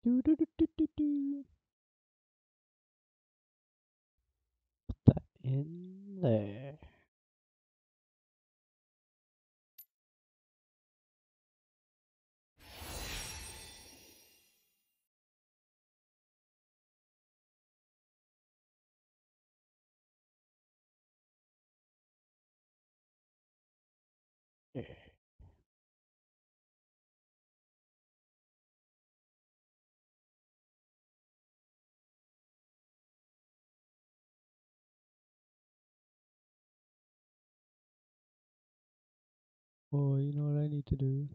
Do, do, do, do, do, do. Put that in there. Yeah. Oh, you know what I need to do?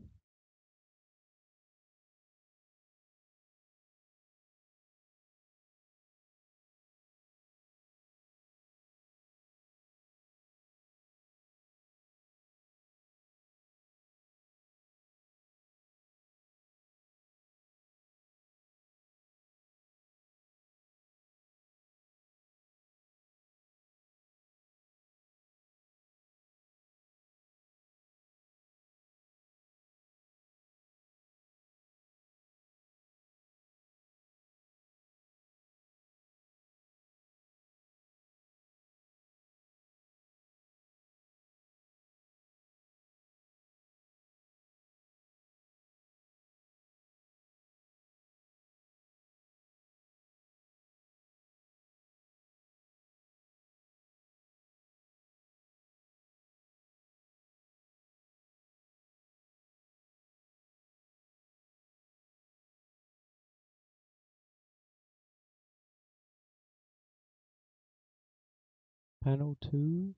Panel 2.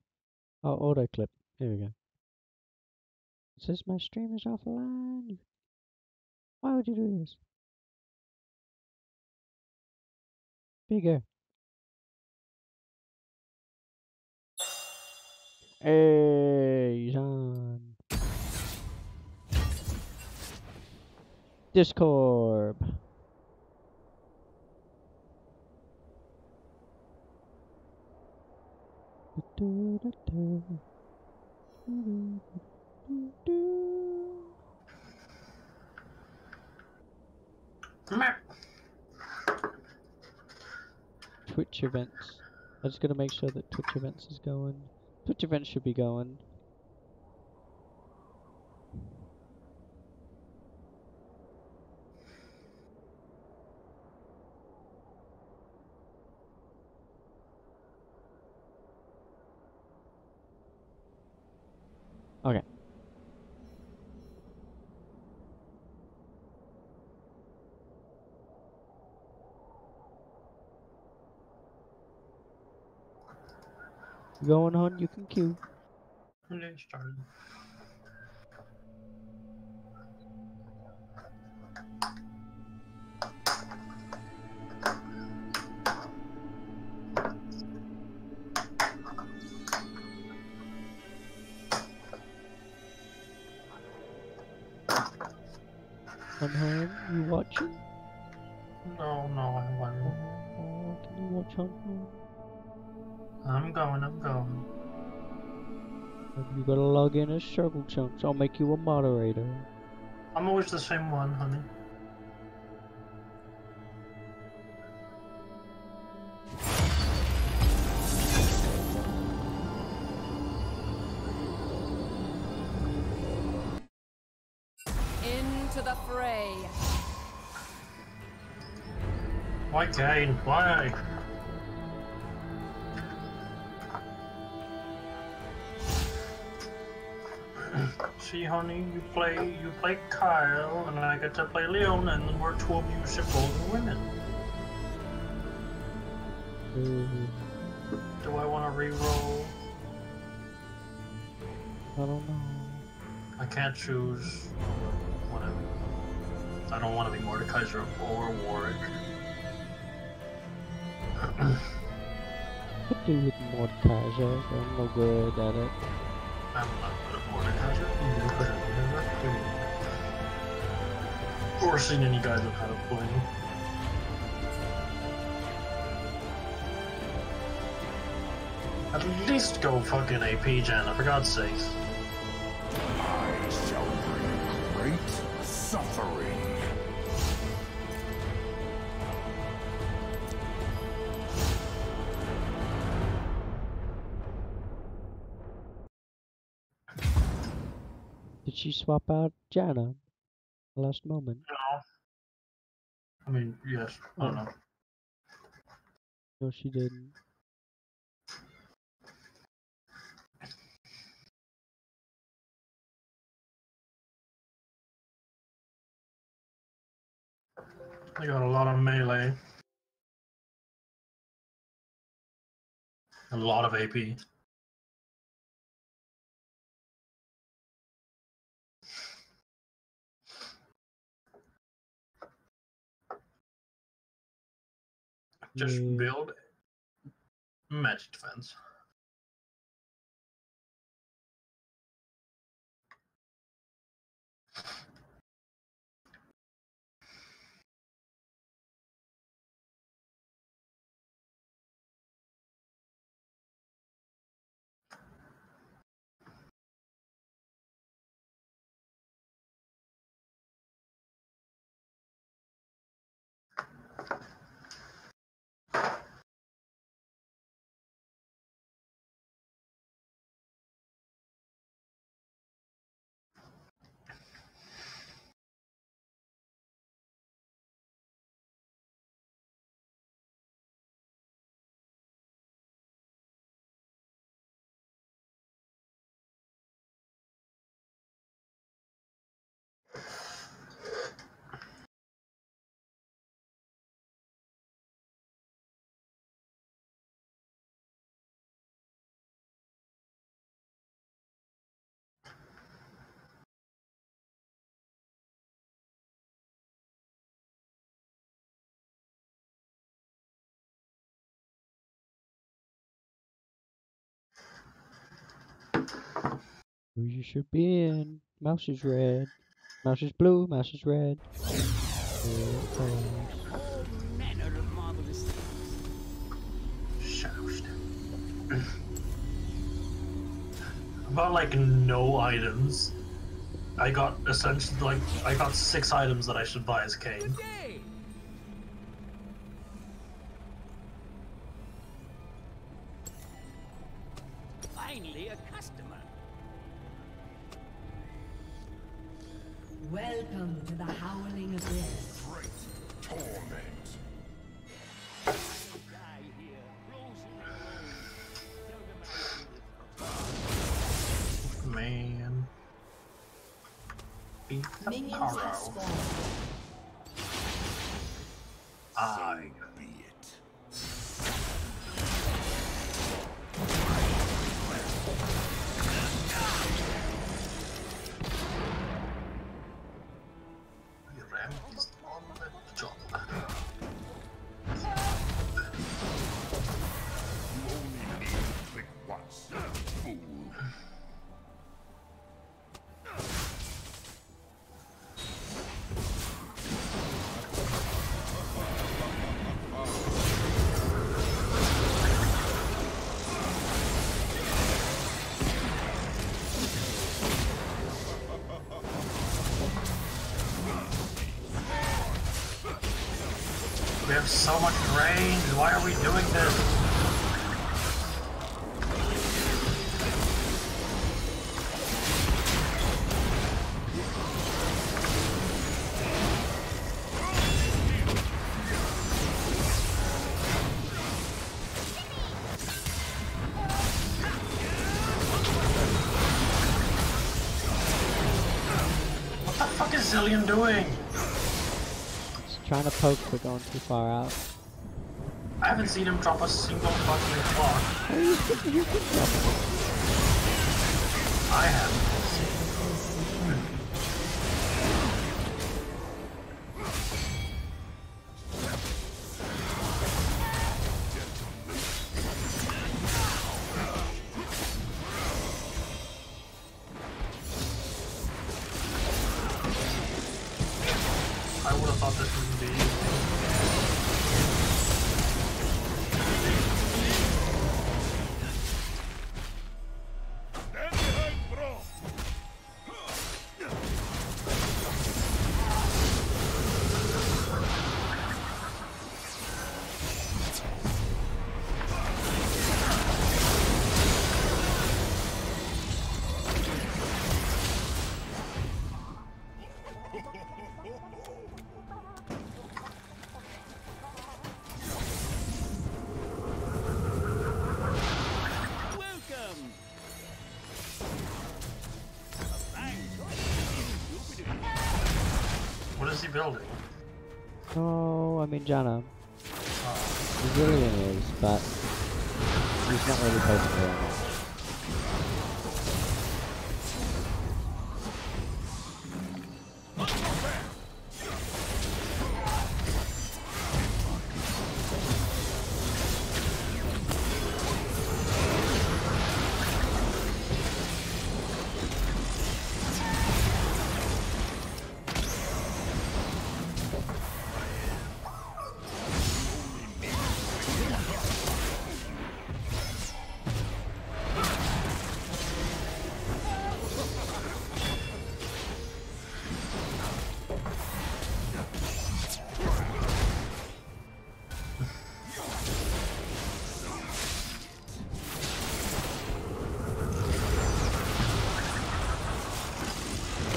Oh, auto clip. Here we go. It says my stream is offline. Why would you do this? Bigger. Hey, John. Discord. Twitch events. I just gotta make sure that Twitch events is going. Twitch events should be going. Okay. You going on? You can queue. It started. Unharmed, you watching? No, I wasn't. Oh, can you watch Unharmed? I'm going. You gotta log in as Circle Chunks. I'll make you a moderator. I'm always the same one, honey. Into the fray. Why, Kane? Why? See, honey, you play Kyle, and I get to play Leona, and then we're two abusive golden women. Do I want to re-roll? I don't know. I can't choose. Whatever. I don't want to be Mordekaiser or Warwick. Could do with Mordekaiser, but I'm no good at it. I'm not good at Mordekaiser. Never or seen any guys that how to play. At least go fucking AP, Jenna, for God's sakes. I shall bring great suffering. Did she swap out Jana last moment? No. I mean, yes. I don't Oh, know. no, she didn't. I got a lot of melee. A lot of AP. Just Yeah. build magic defense. Who you should be in? Mouse is red. Mouse is blue. Mouse is red. Red colors. All manner of marvelous things. Shoust. About like no items. I got essentially like I got 6 items that I should buy as Kane. Good day. Finally, a customer. Welcome to the howling abyss. Great torment. Die here, frozen alone. Tell them I did it. Man. Beat the Minions have Paro. spawned. I Be it. ram is on the job. You only need to click once, fool. We have so much range. Why are we doing this? What the fuck is Zillion doing? It's trying to poke but going too far out. I haven't seen him drop a single fucking clock. I have. I would have thought this would be easy. Stand behind, bro. building? Oh, I mean, Jana. Oh. Brazilian is, but he's not really posting very much.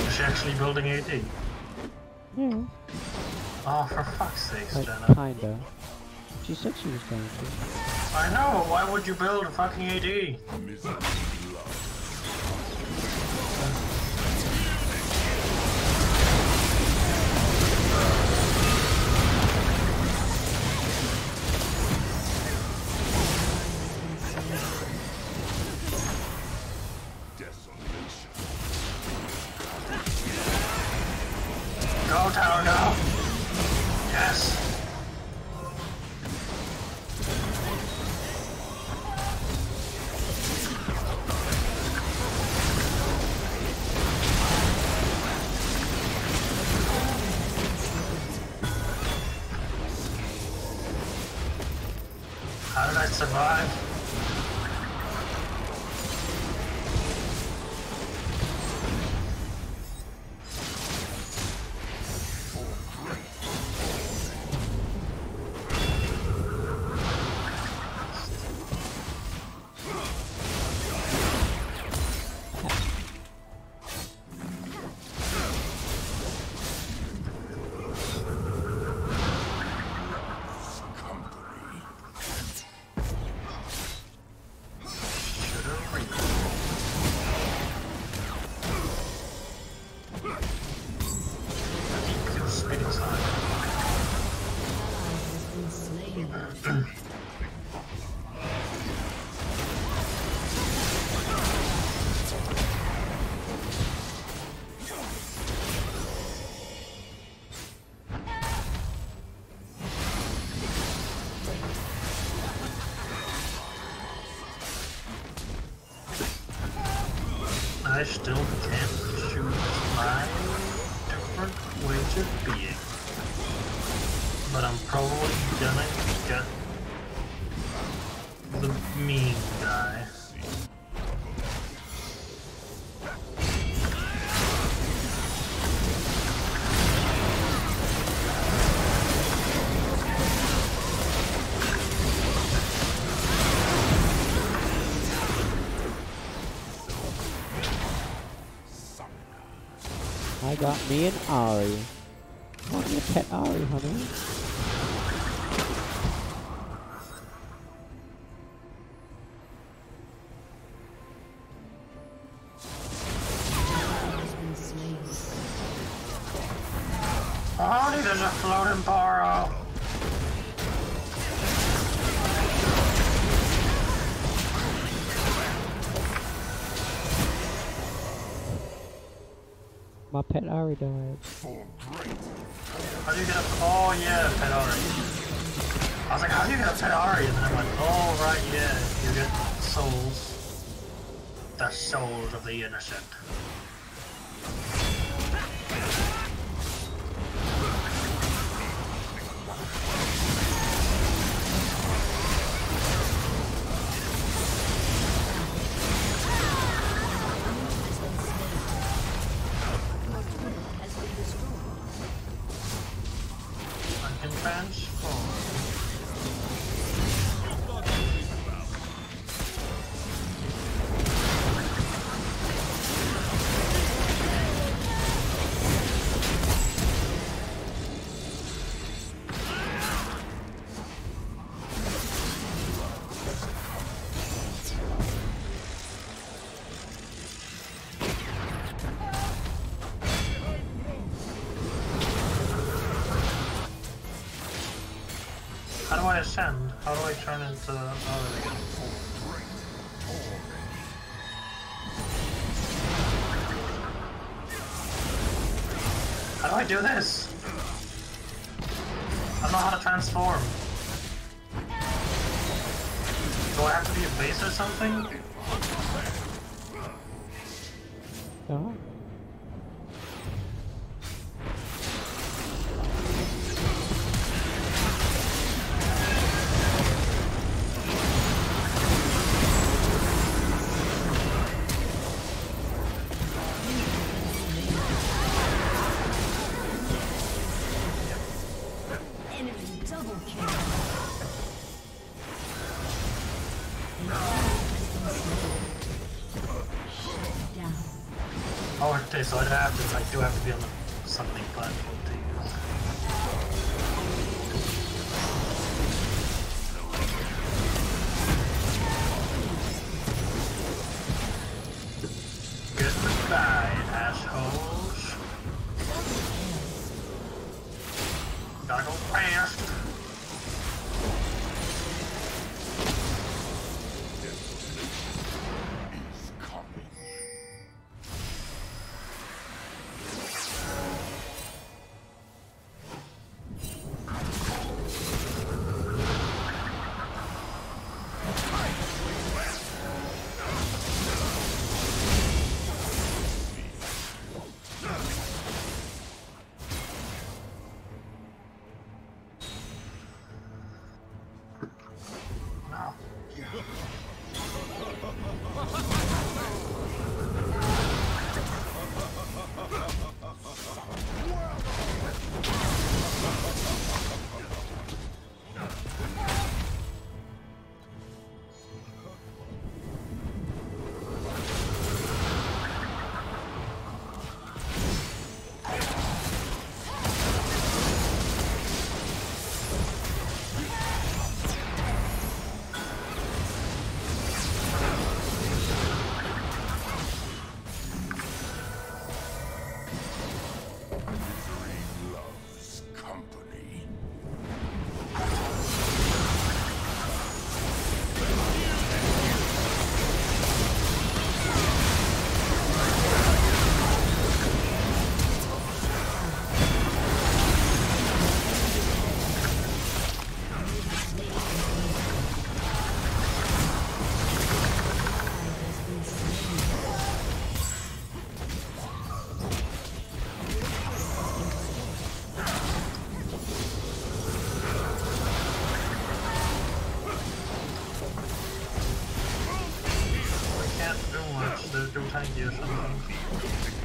Is she actually building AD? Yeah, Oh, for fuck's sake, like, Jenna. kinda. She said she was going to. I know, why would you build a fucking AD? Go, tower, go! Yes! How did I survive? I still can't choose my different ways of being. But I'm probably gonna get the mean guy. I got me and Ari. Want your pet Ari, honey? Oh, there's a floating burrow. My pet Ari died. How do you get a... Oh, yeah, pet Ari. I was like, how do you get a pet Ari? And then I went, oh, right, yeah, you get souls. The souls of the innocent. I can transform. do I ascend? How do I turn into... Oh, there we go. How do I do this? I don't know how to transform. Do I have to be a base or something? Oh. Enemy double kill. Down. Oh, okay, so I do have to be on the something platform to use. Goodbye, assholes. Gotta go fast.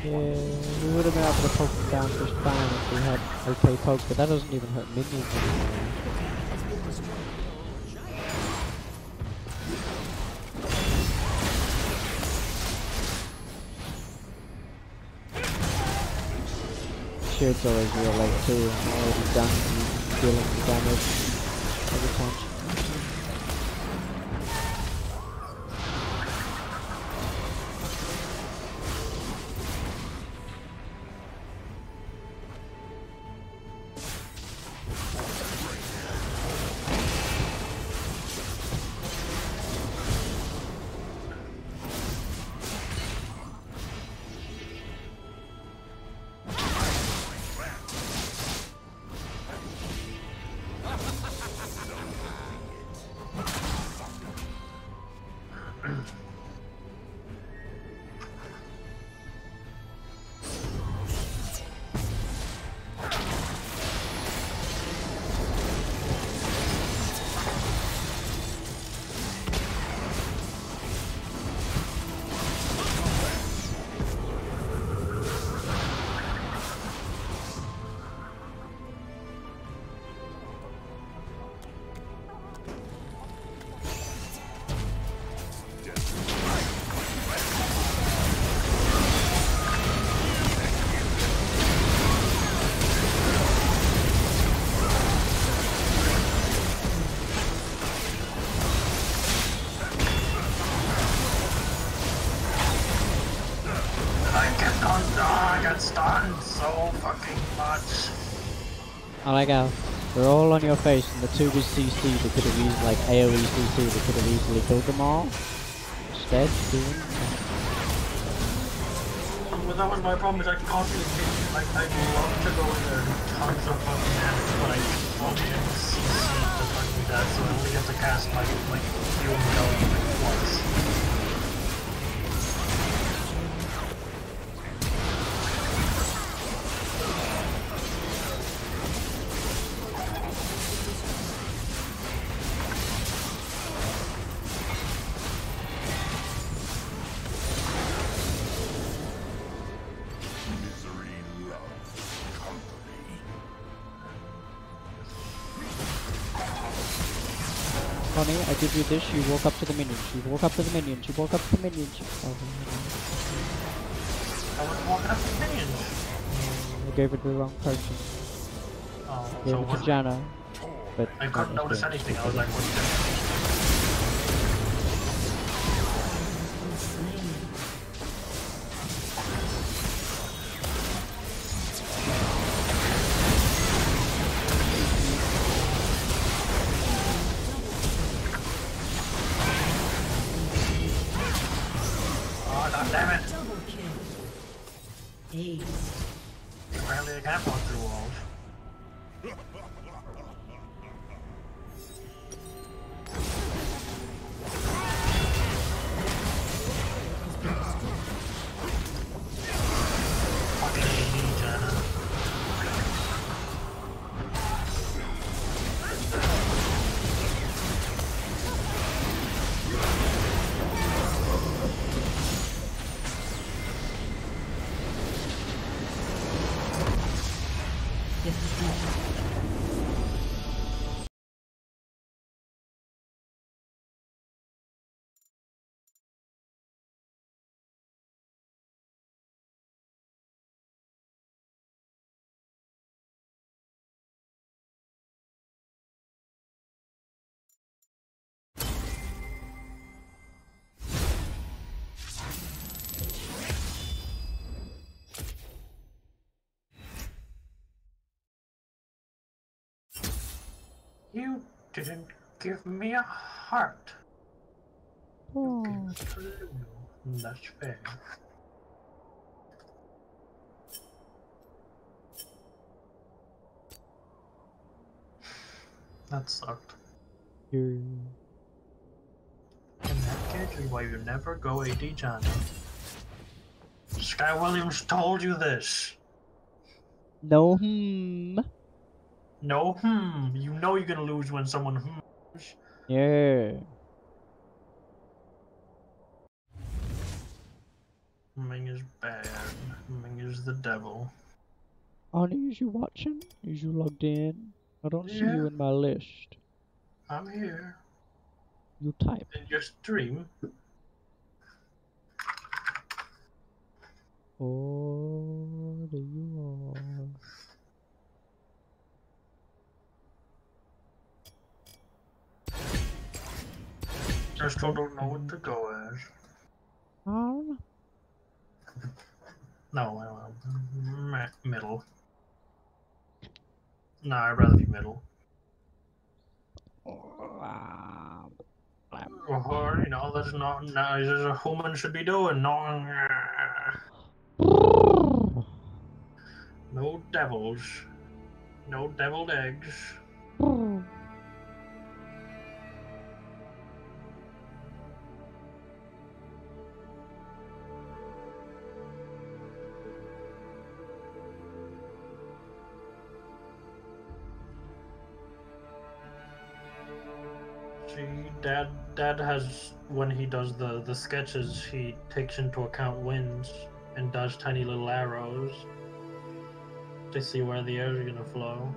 Yeah, we would have been able to poke him down just fine if we had okay poke, but that doesn't even hurt minions anymore. Shield's always real late too, I'm already done dealing the damage every time. I got stunned so fucking much. Oh, I go. They're all on your face, and the 2 with CC, they could have used like AoE CC, they could have easily killed them all. Instead, doing Well, that was my problem, is I constantly think, like, I'd love to go in there and do tons of fucking damage, but I only get CC to fucking that, so I only get to cast my, like, heal me once. Misery loves company. Connie, I give you this, you walk up to the minions, you walk up to the minions, you walk up to the minions. Oh, I was walking up to the minions. I gave it to the wrong person. Oh, Gave so it was to Janna, but I couldn't notice anything, I was like, what's this? Oh, god damn it! Double kill. Ace. Apparently I can't walk through walls. Fucking AD, Jana. You didn't give me a heart. Oh, That's fair. That sucked. you. In that case, is why you never go AD, Johnny. Sky Williams told you this. No, No, you know you're gonna lose when someone hmms. Yeah. Humming is bad. Humming is the devil. Arnie, is you watching? Is you logged in? I don't see Yeah. you in my list. I'm here. You type. In your stream. Oh, there you are. I still don't know what to go as. Arn? No, middle. No, I'd rather be middle. Or, you know, that's not as a human should be doing. No devils. No deviled eggs. See, Dad has, when he does the sketches, he takes into account winds and does tiny little arrows to see where the air is gonna flow.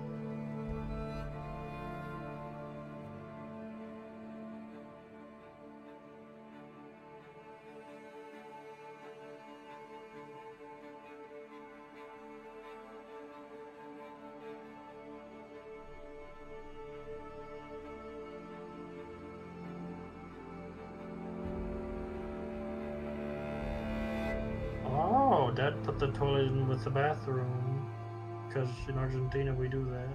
Oh, Dad put the toilet in with the bathroom. Because in Argentina we do that.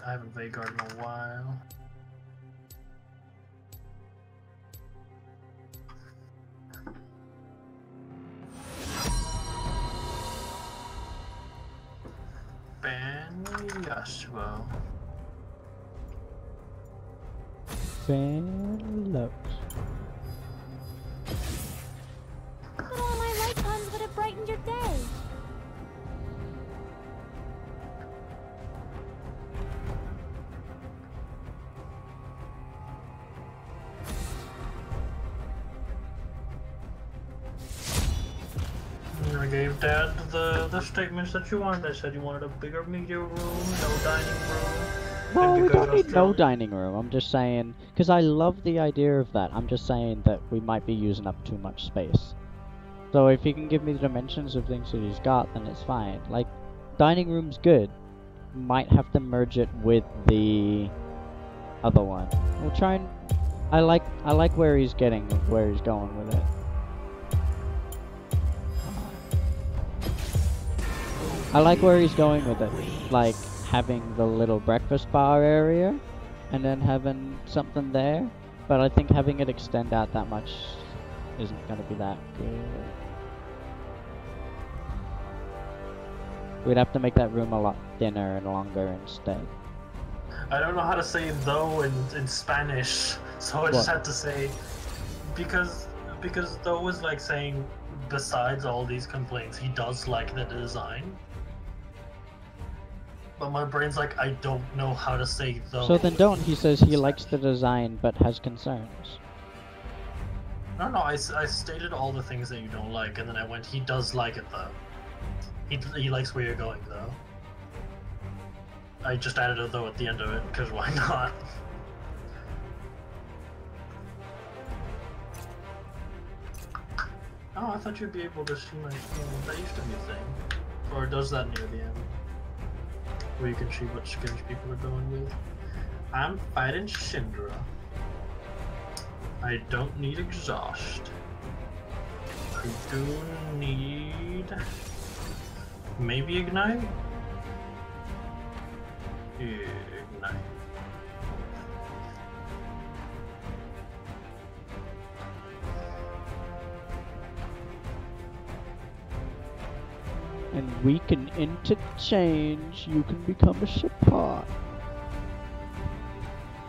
I haven't Veigar in a while. Ben Yashua. Fan But all my light puns would have brightened your day. I gave Dad the statements that you wanted. I said you wanted a bigger media room, no dining room. No, and we because don't need no Australia- dining room. I'm just saying, because I love the idea of that. I'm just saying that we might be using up too much space. So if he can give me the dimensions of things that he's got, then it's fine. Like, dining room's good. Might have to merge it with the other one. We'll try and... I like where he's going with it. I like where he's going with it. Like, having the little breakfast bar area, and then having something there. But I think having it extend out that much isn't going to be that good. We'd have to make that room a lot thinner and longer instead. I don't know how to say though in Spanish, so I just What? had to say because though is like saying besides all these complaints, he does like the design. But my brain's like, I don't know how to say though. So then don't. He says he likes the design but has concerns. No, I stated all the things that you don't like, and then I went, he does like it though. He likes where you're going though. I just added a though at the end of it, because why not? Oh, I thought you'd be able to see my screen. That used to be a thing. Or does that near the end? Where you can see what skins people are going with. I'm fighting Syndra. I don't need exhaust. I do need... maybe ignite? Ignite. And we can interchange. You can become a support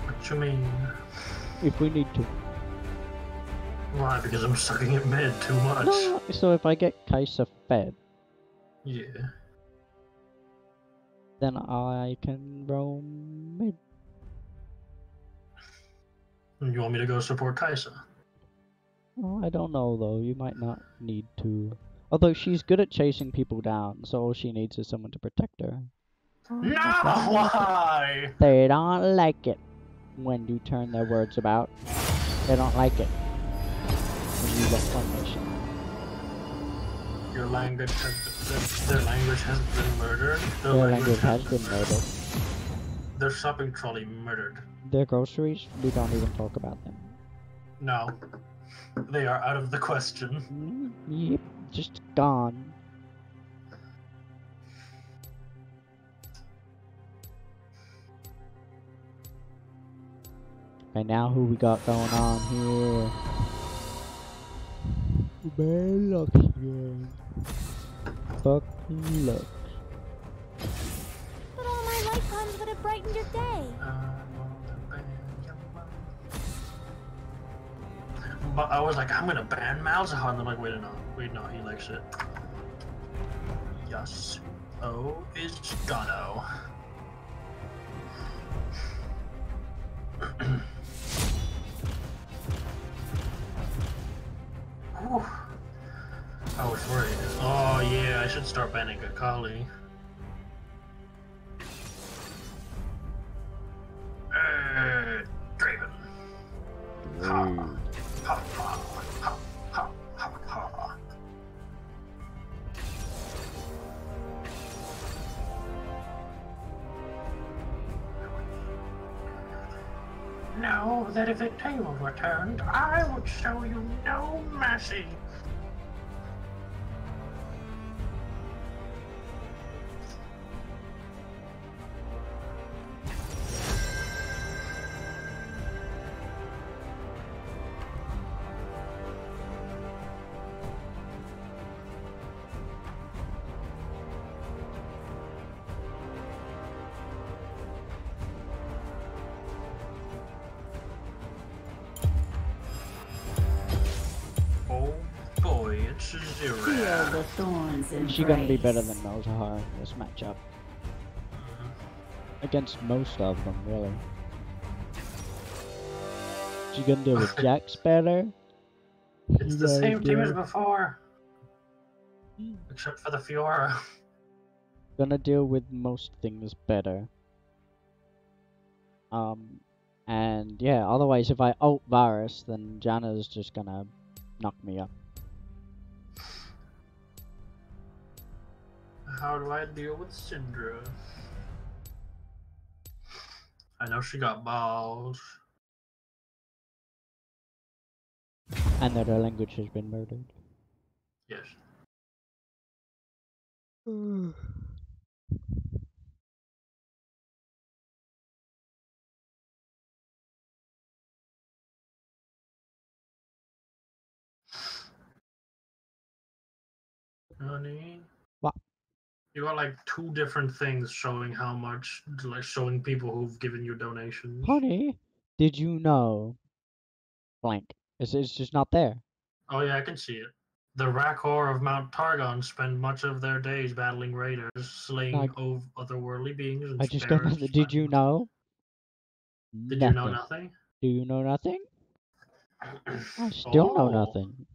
What you mean? if we need to. Why? Because I'm sucking at mid too much. No, so if I get Kai'Sa fed, Yeah. then I can roam mid. You want me to go support Kai'Sa? Oh, I don't know though. You might not need to. Although she's good at chasing people down, so all she needs is someone to protect her. No! Why? They don't like it when you turn their words about. They don't like it when you get formation. Your language has their language has been murdered. Their language has been murdered. Their shopping trolley murdered. Their groceries, we don't even talk about them. No. They are out of the question. Yep, just gone. Okay, now who we got going on here? Bad luck again. Fuck luck. But all my light puns would have brightened your day. But I was like, I'm gonna ban Malzahar, and I'm like, wait, no, he likes it. Yes. Oh, is Gano. Whew. I was worried. Oh yeah, I should start banning Akali. Draven. Ha. Ha ha ha ha ha ha. Know that if a table were turned, I would show you no mercy. Oh boy, it's Feel Zero. the thorns and Is she gonna be better than Malzahar in this matchup? Against most of them, really. She gonna deal with Jax better? It's the same team as before. Except for the Fiora. Gonna deal with most things better. And yeah, otherwise if I ult Varus, then Janna's just gonna knock me up. How do I deal with Syndra? I know she got balls. And that her language has been murdered. Yes. Honey. What? You got like two different things showing how much, like showing people who've given you donations. Honey, did you know? Blank. It's just not there. Oh yeah, I can see it. The Rakor of Mount Targon spend much of their days battling raiders, slaying Like, otherworldly beings, and I just got sparrows. nothing. Did you know? Did you know Nothing. nothing? Do you know nothing? I still know Oh, nothing.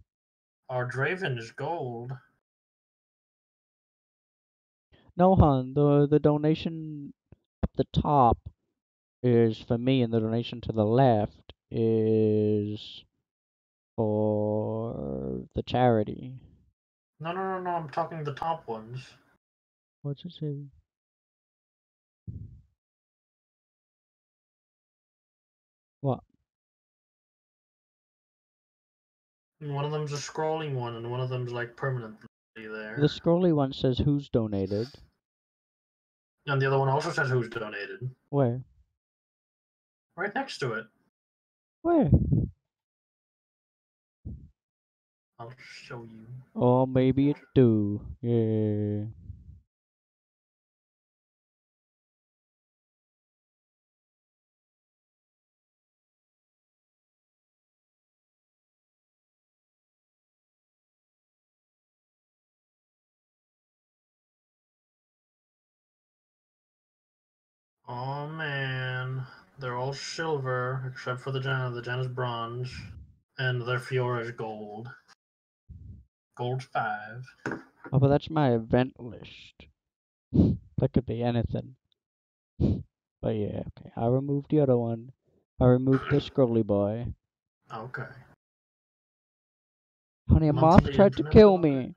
our Draven is gold. No, hun. The donation up the top is for me, and the donation to the left is for the charity. No. I'm talking the top ones. What's it say? What? And one of them's a scrolling one, and one of them's like permanently there. The scrolly one says who's donated. And the other one also says who's donated. Where? Right next to it. Where? I'll show you. Or maybe it do. Yeah. Oh man. They're all silver, except for the Janna. The Janna's bronze. And their Fiora is gold. Gold 5. Oh, but that's my event list. That could be anything. But yeah, okay. I removed the other one. I removed the scrolly boy. Okay. Honey, a moth Monthly tried to infinite kill block. me.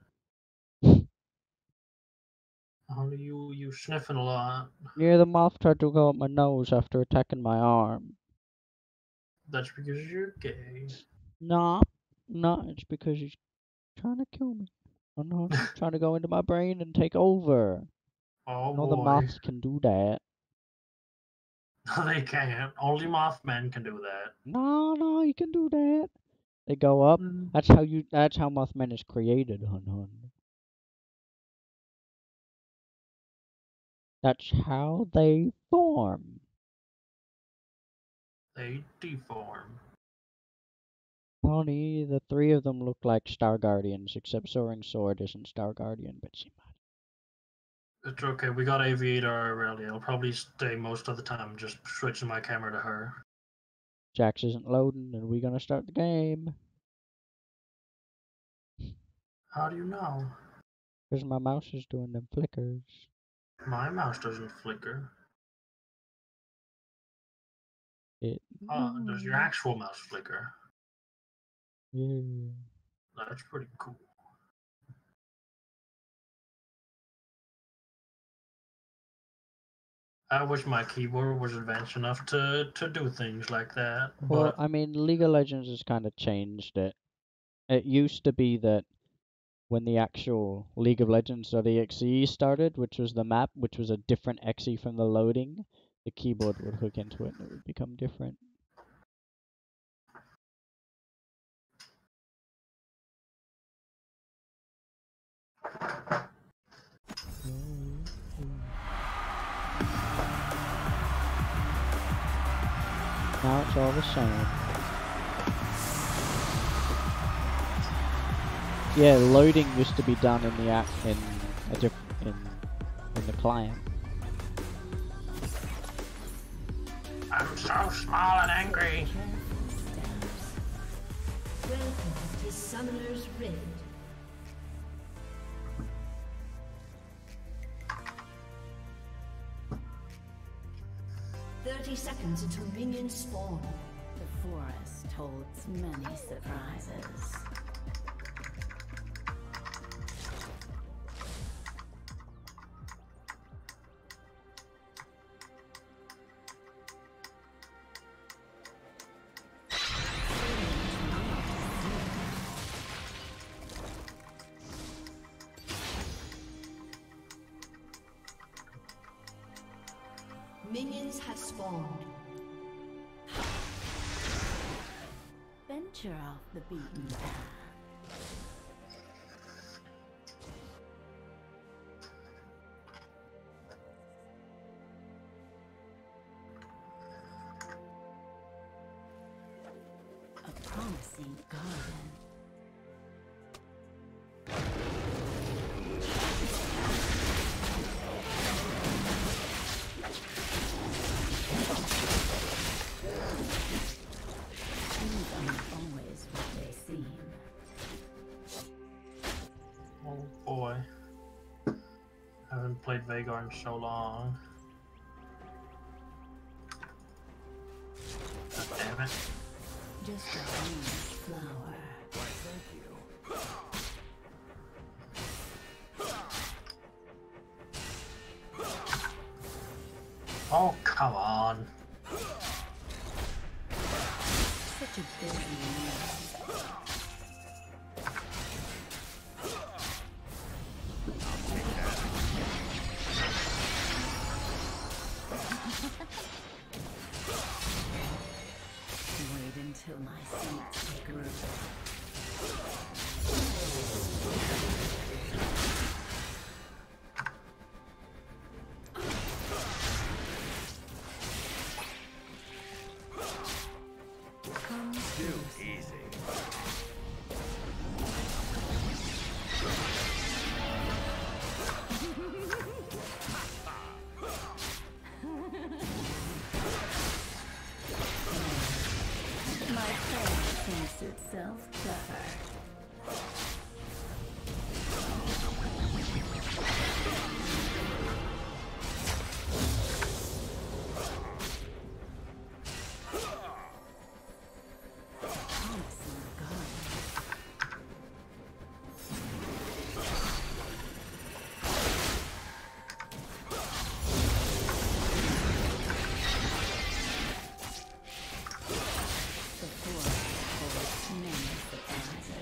How do you sniffing a lot? Yeah, the moth tried to go up my nose after attacking my arm. That's because you're gay. Nah, nah, it's because he's trying to kill me. Oh no, he's trying to go into my brain and take over. Oh No, the boy. moths can do that. They can't. Only Mothman can do that. No, no, you can do that. They go up. Mm. That's how Mothman is created, hun hun. That's how they form. They deform. Honey, the three of them look like Star Guardians, except Soaring Sword isn't Star Guardian, but she might. It's okay. We got Aviator already. I'll probably stay most of the time just switching my camera to her. Jax isn't loading, and we're gonna start the game. How do you know? Because my mouse is doing them flickers. My mouse doesn't flicker. It Does your knows. actual mouse flicker? Yeah. That's pretty cool. I wish my keyboard was advanced enough to do things like that, Well, but I mean, League of Legends has kind of changed it. It used to be that when the actual League of Legends.exe started, which was the map, which was a different exe from the loading, the keyboard would hook into it and it would become different. Now it's all the same. Yeah, loading used to be done in the app in the client. I'm so small and angry. Welcome to Summoner's Rift. Seconds until minions spawn. The forest holds many surprises. Minions have spawned. Venture off the beaten path. A promising garden. Oh boy. I haven't played Vagar in so long. God damn it. Just a green flower. Oh, come on. Such a busy man. Wait until my seeds take root. Too easy. My prey thinks itself clever. Promising garden. The forest holds many surprises.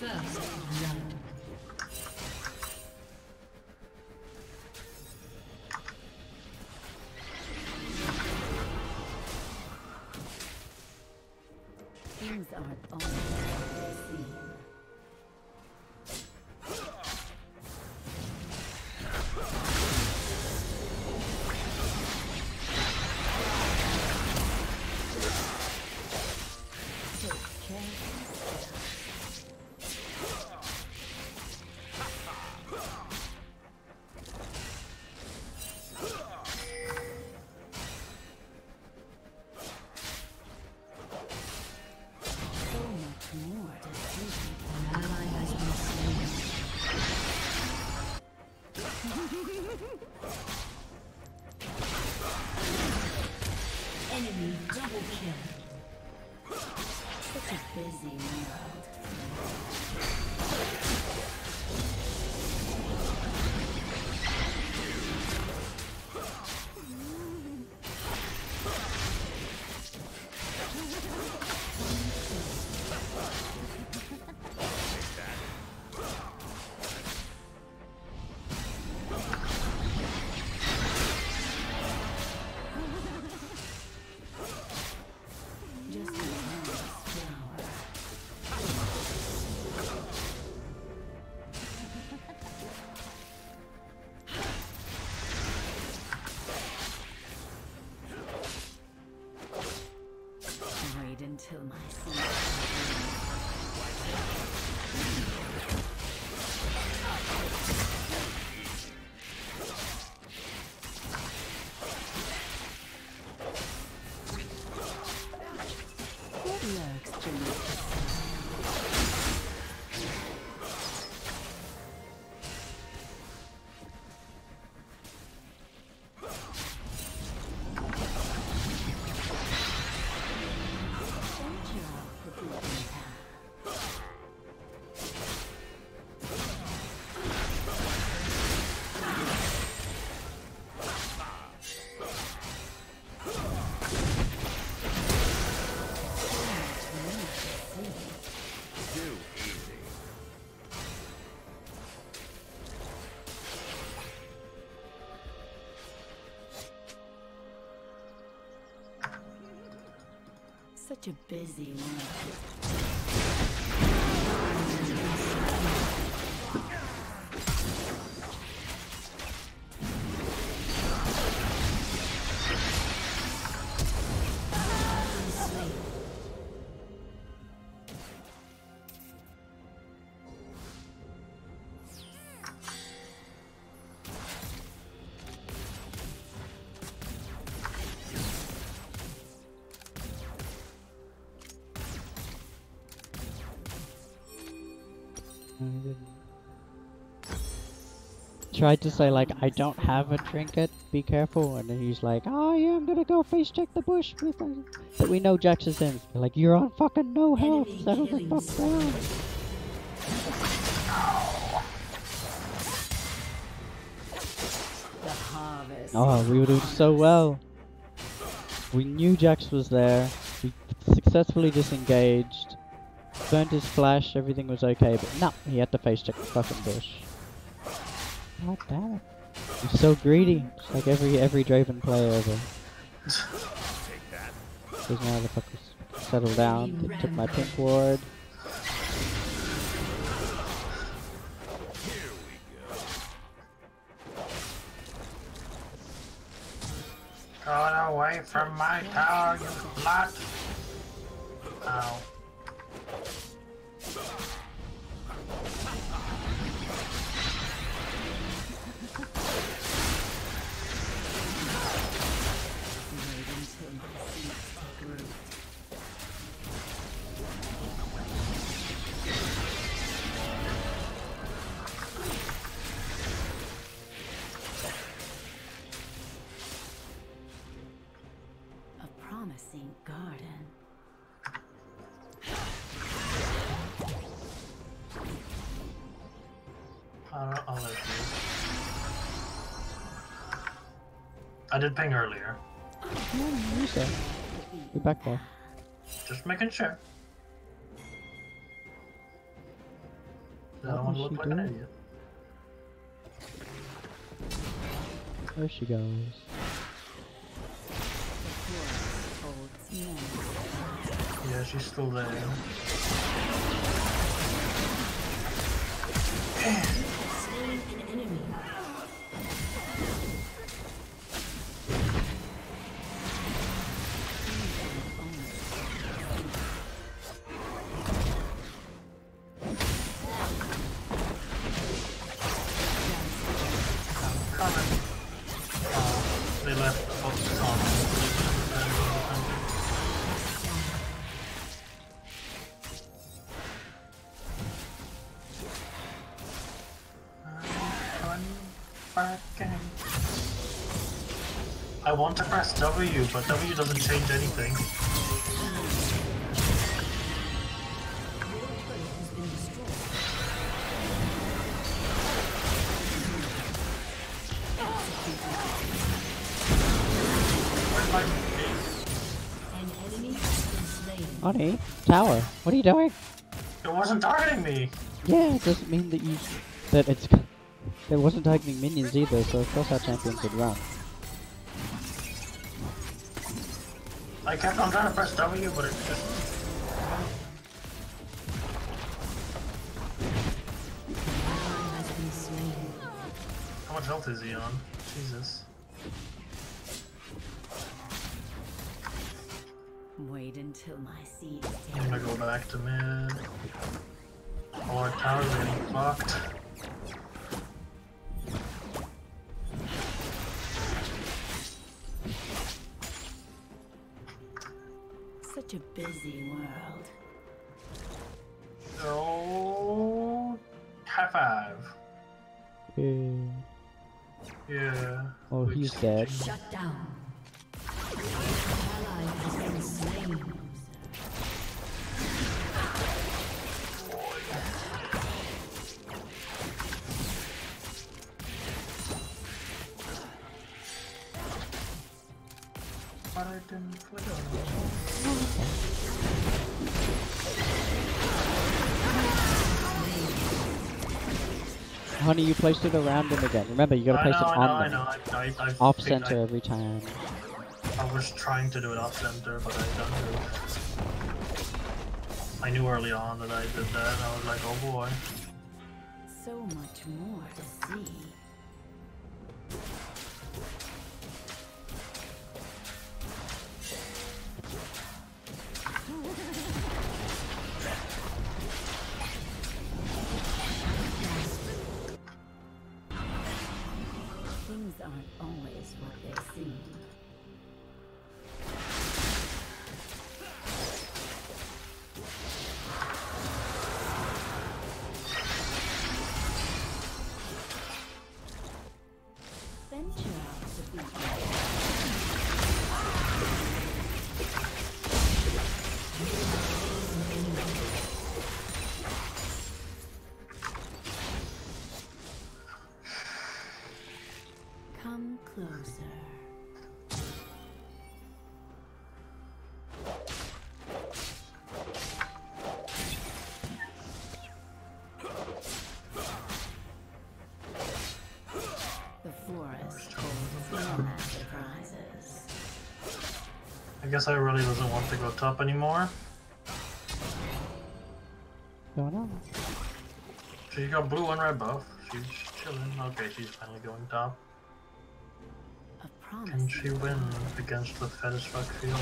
First blood. kill. Such a busy world. Just a flower. Wait until my seed. What lurks beneath the venture off the beaten path. Too easy. Such a busy world. Tried to say like, I don't have a trinket, be careful, and then he's like, oh yeah, I'm gonna go face check the bush with them. But we know Jax is in. They're like, you're on fucking no health, Enemy settle the killing fuck down. The harvest. Oh, we were doing so well. We knew Jax was there, we successfully disengaged, burnt his flash, everything was okay, but no, he had to face check the fucking bush. God damn it. He's so greedy. Just like every Draven player ever. Take that. Those motherfuckers settle down. They took my pink ward. Here we go. Going away from my tower, you slut! Ow. Wait until my seeds take root. A promising garden. I'll let you. I did ping earlier. You say. Be back there. Just making sure. I don't What want to was look she like an doing? idiot. There she goes. The forest holds many. Yeah, she's still there. Slain an enemy. Coming. They left the top. I I want to press W, but W doesn't change anything. An enemy has been slain. Honey, tower, what are you doing? It wasn't targeting me! Yeah, it doesn't mean that it's it wasn't targeting minions either, so of course our champions would run. I kept on trying to press W, but it just... Has been slain. How much health is he on? Jesus. Wait until my seeds I'm take gonna go back to mid. All our towers are getting fucked. such a busy world. Oh, high five. Yeah. Oh, he's dead. Shut down. Ally has been slain. But I didn't click on Honey, you placed it around him again. Remember, you gotta place it on them. I Off think center every time. I was trying to do it off center, but I don't do it. I knew early on that I did that, and I was like, oh boy. So much more to see. Things aren't always what they seem. Venture out to be come closer. The forest holds no surprises. I guess I really doesn't want to go top anymore. Going on. She got blue and red buff. She's chilling. Okay, she's finally going top. A promise. Can she win against the fetish fuck Fiona?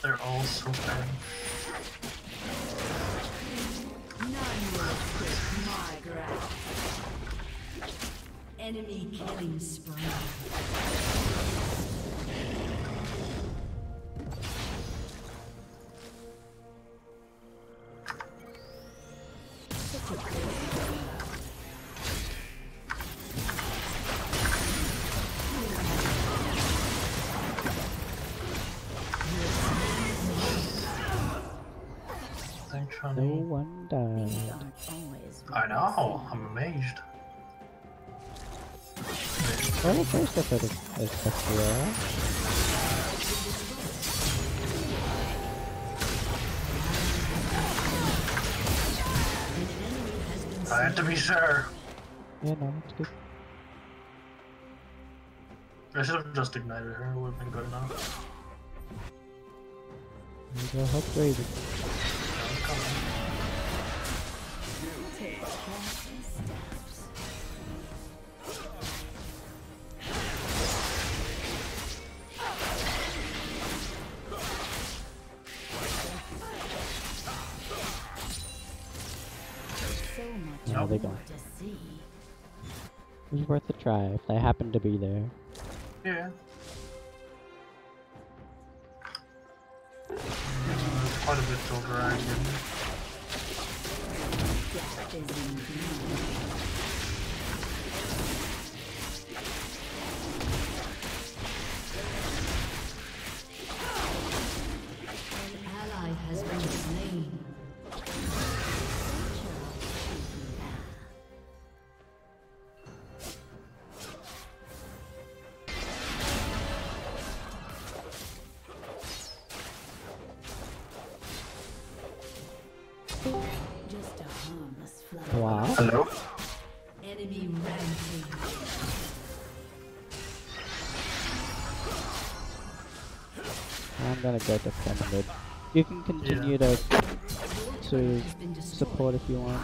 They're all so bad. None will escape my grasp. Enemy killing spree. Such a busy world. Thanks, No honey. one died. Things aren't always what I they know. seem. I'm amazed. Well, the first episode is FDR. I had to be sure. Yeah, no, it's good. I should have just ignited her. It would have been good enough. Maybe I'll help Raven. That was coming. Take careful steps. So much Yeah, they more go. to see. It was worth a try if they happen to be there. Yeah. There's quite a bit to drag in. Fizzing blue. An ally has been slain. Just a harmless flower. Wow. Hello? Enemy rampage. I'm gonna go defend mid. You can continue to support if you want.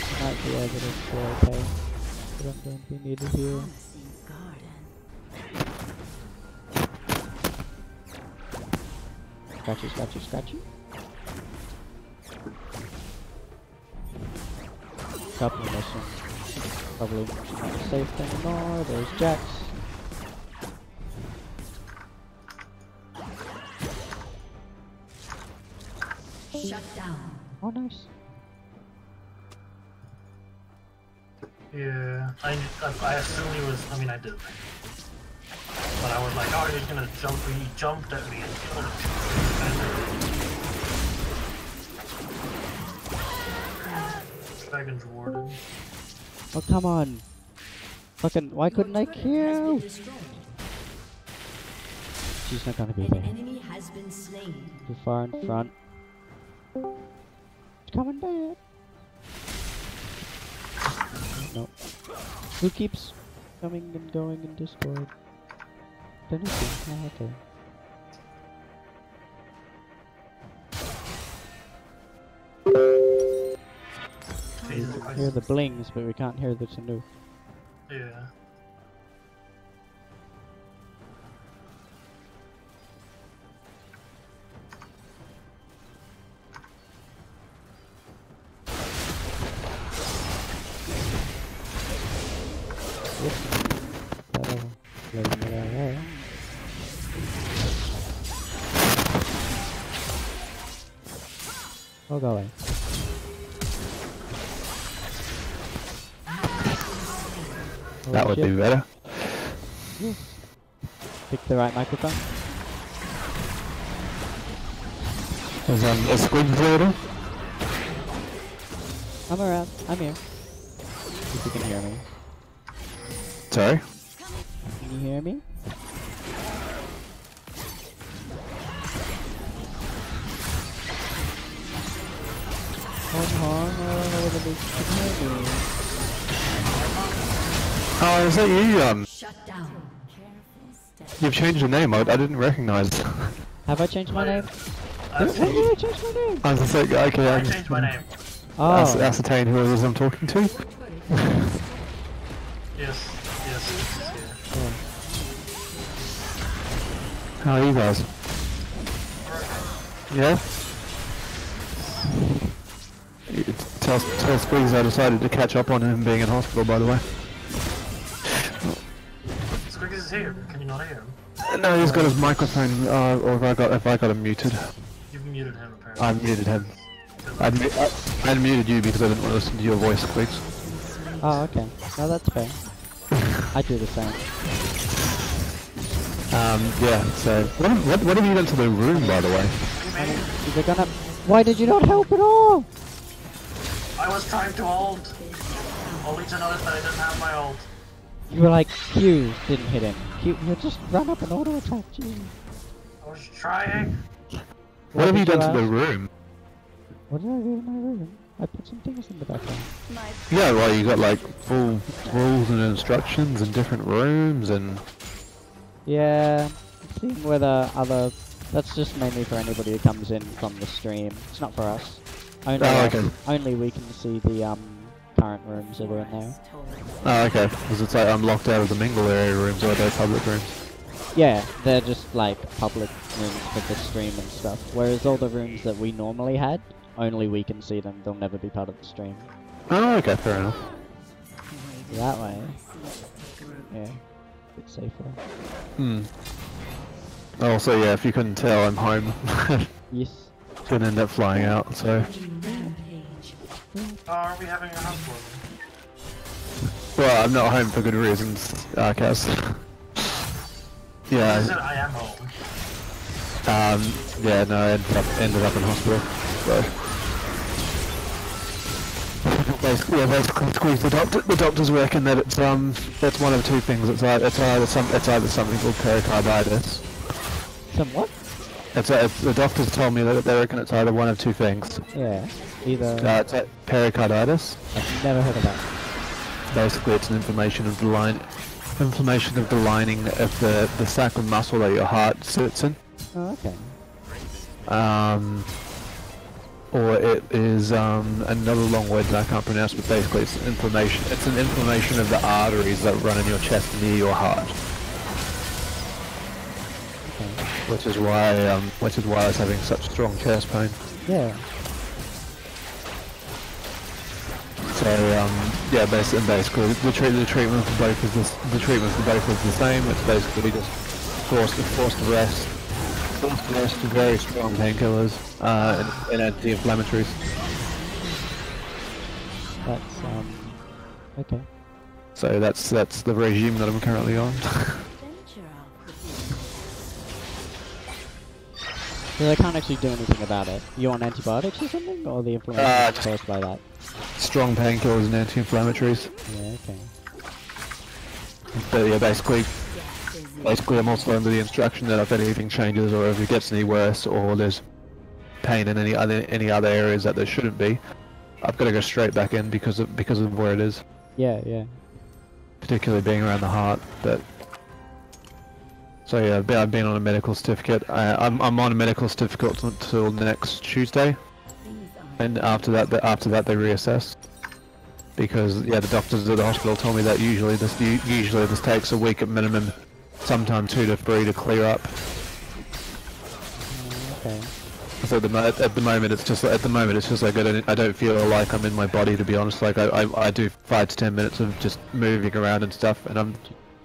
You might be able to score okay. But I'm going to be needed here. Promising garden. Scratchy, scratchy, scratchy. Couple missions. Probably not safe anymore. There's Jax. Shut down. Oh, nice. Yeah, I assumed he was. I mean, I did. But I was like, oh, he's gonna jump. He jumped at me and killed him. Dragon's warden. Oh, come on. Fucking, why couldn't I kill? She's not gonna be An there. enemy has been slain. Too far in front. It's coming back. Nope. Who keeps coming and going in Discord? Finishing. Oh, okay. We can hear the blings, but we can't hear the Tanu. Yeah. Oh, go away. That would be better. Pick the right microphone. Is a squid floater? I'm around. I'm here. If you can hear me. Sorry? Can you hear me? Hong Hong, I don't know whether they can hear me. Oh, is that you? Shut down. Careful step. You've changed your name. I didn't recognize. Have I changed my name? I've When did I changed, change my name? I was just like, okay, I I'm changed my name. Oh, ascertain who it is I'm talking to. Yes, yes, yeah. yeah. How are you guys? Yeah? Tell Squeeze I decided to catch up on him being in hospital, by the way. Squiggs is here. Can you not hear him? No, he's got his microphone, or have I got him muted? You've muted him apparently. I've muted him. I muted you because I didn't want to listen to your voice, Squeeze. Oh, okay. No, that's fair. I do the same. Yeah, so... What have you done to the room, by the way? They're gonna... Why did you not help at all? I was trying to ult. Only to notice that I didn't have my ult. You were like, Q didn't hit him. Q, you just run up and auto attack, jeez. I was trying. What have you did done to the ask? room? What did I do in my room? I put some things in the background. Yeah, well, you got like full rules and instructions and different rooms and... Yeah, seeing whether other... That's just mainly for anybody who comes in from the stream. It's not for us. Only, okay. only we can see the current rooms that are in there. Oh, okay. Because it's like I'm locked out of the mingle area rooms, or are they public rooms? Yeah, they're just like public rooms for the stream and stuff. Whereas all the rooms that we normally had, only we can see them. They'll never be part of the stream. Oh, okay, fair enough. That way. Yeah, a bit safer. Hmm. Also, yeah, if you couldn't tell, I'm home. Yes. Gonna end up flying out, so... Rampage. Are we having a house warming? Well, I'm not home for good reasons, Cass. I said Yeah, I am home. yeah, no, I ended up in hospital. So. Basically squeeze the doctor's working that it's one of two things. It's either something called pericarditis. Some what? The doctors told me that they reckon it's either one of two things. Yeah. Either. It's pericarditis. I've never heard of that. Basically, it's an inflammation of the lining of the sac of muscle that your heart sits in. Oh, okay. Or it is another long word that I can't pronounce, but basically it's inflammation. It's an inflammation of the arteries that run in your chest near your heart. Okay. Which is why I was having such strong chest pain. Yeah. So yeah, basically the treatment for both is the same. It's basically just forced rest, very strong painkillers, and anti-inflammatories. That's okay. So that's the regime that I'm currently on. So they can't actually do anything about it. You want antibiotics or something, or the inflammation is caused by that? Strong painkillers and anti-inflammatories. Yeah. Okay. But yeah, basically I'm also under the instruction that if anything changes or if it gets any worse or there's pain in any other areas that there shouldn't be, I've got to go straight back in because of where it is. Yeah. Yeah. Particularly being around the heart. But so yeah, I've been on a medical certificate. I'm on a medical certificate until next Tuesday, and after that they reassess. Because yeah, the doctors at the hospital told me that usually this takes a week at minimum, sometimes 2 to 3 to clear up. Okay. So at the moment it's just like I don't feel like I'm in my body, to be honest. Like I do 5 to 10 minutes of just moving around and stuff, and I'm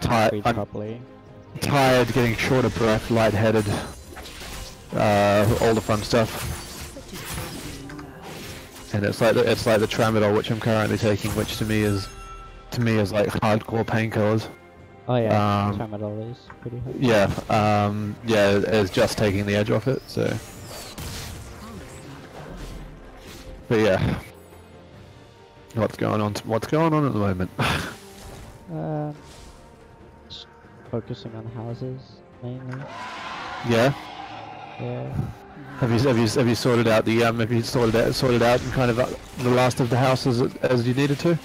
tired. Breathe properly. Tired, getting short of breath, lightheaded, all the fun stuff. And it's like the tramadol, which I'm currently taking, which to me is like hardcore painkillers. Oh yeah. Tramadol is pretty hard. Yeah, it's just taking the edge off it. So, but yeah, what's going on at the moment? Just focusing on houses mainly. Yeah. Yeah. Have you sorted out the sorted out and kind of the last of the houses as you needed to?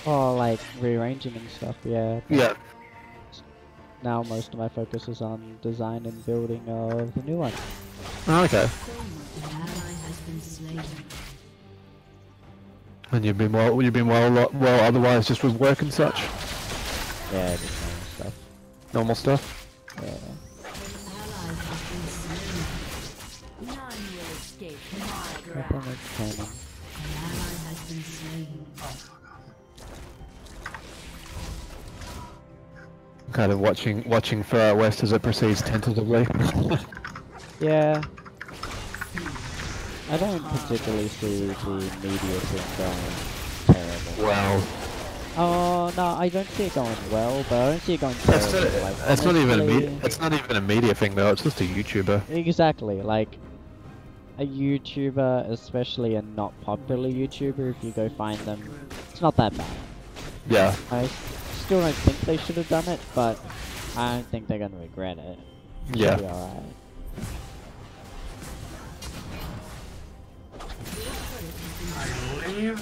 Oh, like rearranging and stuff. Yeah. Yeah. Now most of my focus is on design and building of the new one. Oh, okay. An ally has been slain. And you've been well otherwise, just with work and such. Yeah, just normal stuff. Normal stuff. Yeah. Ally has been slain. None will escape my Nothing grasp. entertaining. An ally has been slain. Kind of watching Far Out West as it proceeds tentatively. Yeah. I don't particularly see the media thing going terrible. Well, Oh no, I don't see it going well, but I don't see it going terrible. Like, it's not even honestly- it's not even a media thing though. It's just a YouTuber. Exactly, like a YouTuber, especially a not popular YouTuber, if you go find them, it's not that bad. Yeah. I still don't think they should have done it, but I don't think they're gonna regret it. Yeah. It'll be alright. I leave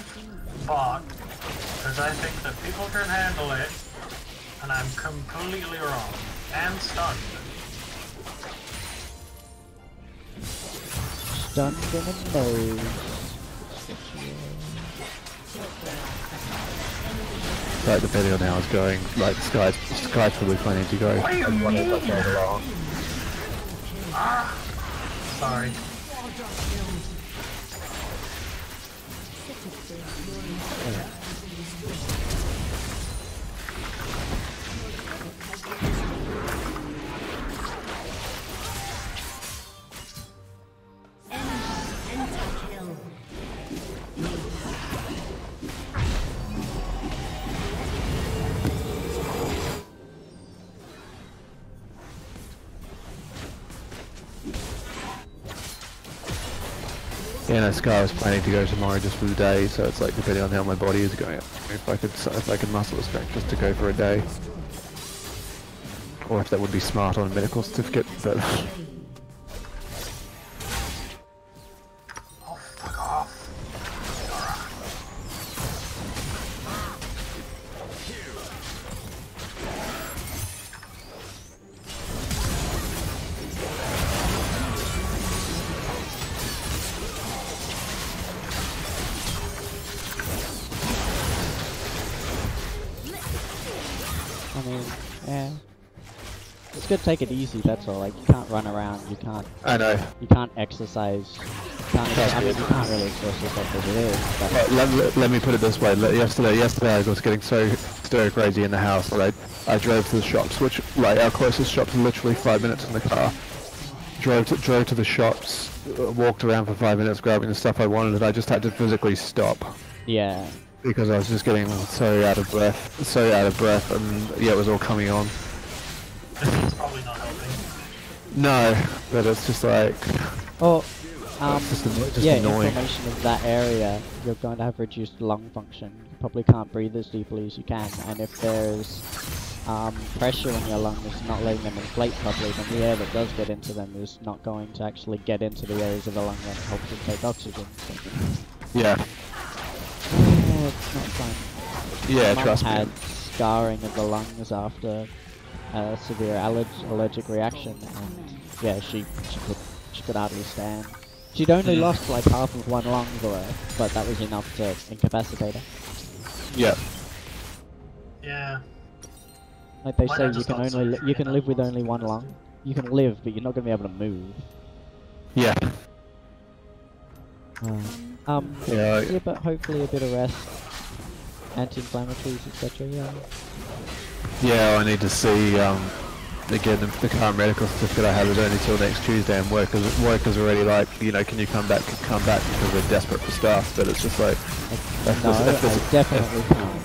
bot because I think that people can handle it, and I'm completely wrong and stunned. Stunned in the nose. Like the video now is going like Sky's probably planning to go. What do you mean? Ah, sorry. Yeah, no, Sky was planning to go tomorrow just for the day, so it's like depending on how my body is going, if I could muscle the strength just to go for a day, or if that would be smart on a medical certificate. But Oh, fuck off. I mean, yeah. It's good to take it easy, that's all. Like, you can't run around, you can't I know. exercise. I mean, you can't really exhaust yourself as it is, but... Let me put it this way. Yesterday I was getting so stir crazy in the house. Like, I drove to the shops, which, like, our closest shops are literally 5 minutes in the car. Drove to the shops, walked around for 5 minutes grabbing the stuff I wanted, and I just had to physically stop. Yeah. Because I was just getting so out of breath, and yeah, it was all coming on. It's probably not helping. No, but it's just like... Oh, just yeah, annoying. inflammation of that area, you're going to have reduced lung function. You probably can't breathe as deeply as you can, and if there's pressure in your lungs not letting them inflate properly, then the air that does get into them is not going to actually get into the areas of the lung that help them take oxygen. So. Yeah. Oh, it's not fun. Yeah, My trust mum me. had scarring of the lungs after a severe allergic reaction, and yeah, she could hardly stand. She'd only lost like half of one lung worth, but that was enough to incapacitate her. Yeah. Yeah. Like they Why say, not you just can not only surgery you can and live with then only one lung. You can live, but you're not gonna be able to move. Yeah. Yeah, Yeah. but hopefully a bit of rest, anti-inflammatories, etc. Yeah. Yeah, I need to see, again, the current medical certificate I have is only till next Tuesday, and work is already like, you know, can you come back, because we're desperate for staff, but it's just like... No, I definitely can't.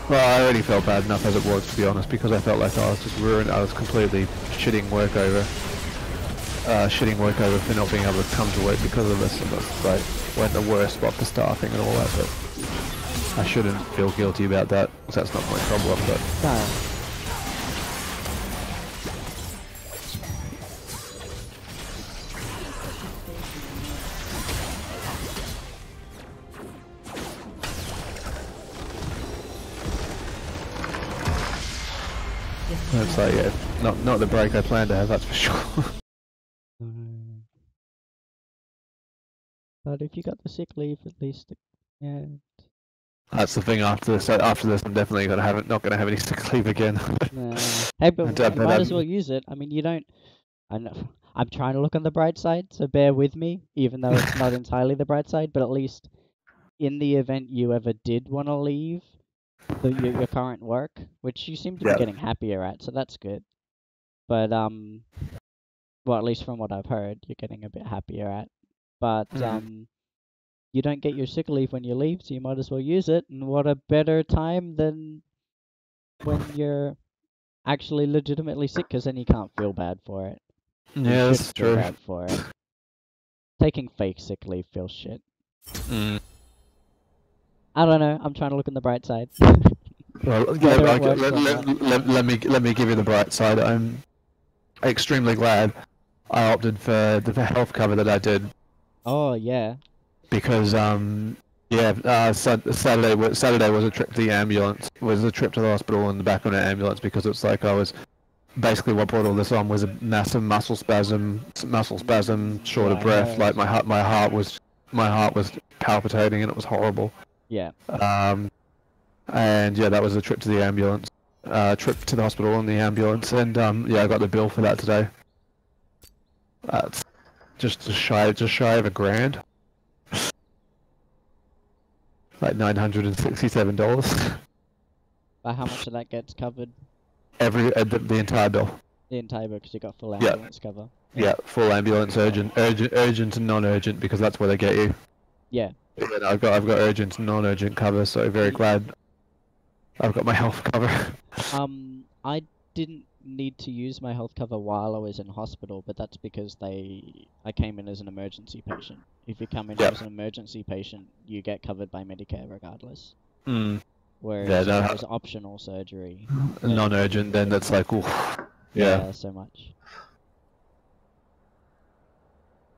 Well, I already felt bad enough as it was, to be honest, because I felt like I was just ruined, I was completely shitting work over for not being able to come to work because of this, and that's like, we're in the worst spot for staffing and all that, but I shouldn't feel guilty about that, because that's not my problem, but... No. It's like, yeah, not the break I planned to have, that's for sure. But if you got the sick leave, at least, yeah. That's the thing after this. After this, I'm definitely not gonna have any sick leave again. Nah. Hey, but But, you might as well use it. I mean, you don't. I know. I'm trying to look on the bright side, so bear with me, even though it's not entirely the bright side. But at least, in the event you ever did want to leave your current work, which you seem to be Yeah. getting happier at, so that's good. But well, at least from what I've heard, you're getting a bit happier at. But you don't get your sick leave when you leave, so you might as well use it. And what a better time than when you're actually legitimately sick, because then you can't feel bad for it. You Yeah, should that's feel true. bad for it. Taking fake sick leave feels shit. Mm. I don't know. I'm trying to look on the bright side. Well, Whether it works or not. let me give you the bright side. I'm extremely glad I opted for the health cover that I did, Oh yeah. because Saturday was a trip to the ambulance, was a trip to the hospital and back on an ambulance, because it's like I was basically, what brought all this on was a massive muscle spasm, short of breath. Like my heart was palpitating, and it was horrible. Yeah. And yeah, that was a trip to the ambulance, trip to the hospital on the ambulance, and yeah, I got the bill for that today. That's just shy of $1,000, like $967. But how much of that gets covered? The entire bill. The entire bill, because you got full Yeah. ambulance cover. Yeah, full ambulance, urgent and non-urgent, because that's where they get you. Yeah. Yeah, no, I've got urgent and non-urgent cover, so very glad I've got my health cover. I didn't need to use my health cover while I was in hospital, but that's because I came in as an emergency patient. If you come in Yep. as an emergency patient, you get covered by Medicare regardless. Mm. Whereas Yeah, if no, it was optional surgery, then non-urgent, then that's like, oof. Yeah. so much.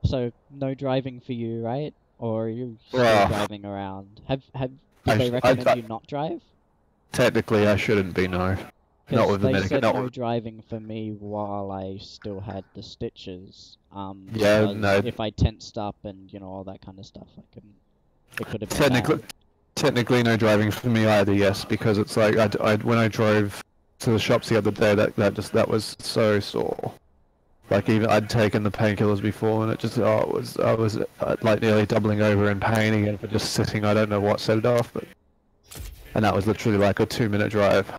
So no driving for you, right? Or are you still Well, driving around? Did I they sh- recommend I- you not drive? Technically, I shouldn't be, no. Not Because with the they medic. said Not no with, driving for me while I still had the stitches. yeah, Because no. if I tensed up and all that kind of stuff, I couldn't. It could have been Technically, bad. technically, no driving for me either. Yes, because it's like when I drove to the shops the other day, that was so sore. Like even I'd taken the painkillers before, and it just I was like nearly doubling over in pain again for just sitting. I don't know what set it off, but and that was literally like a 2-minute drive.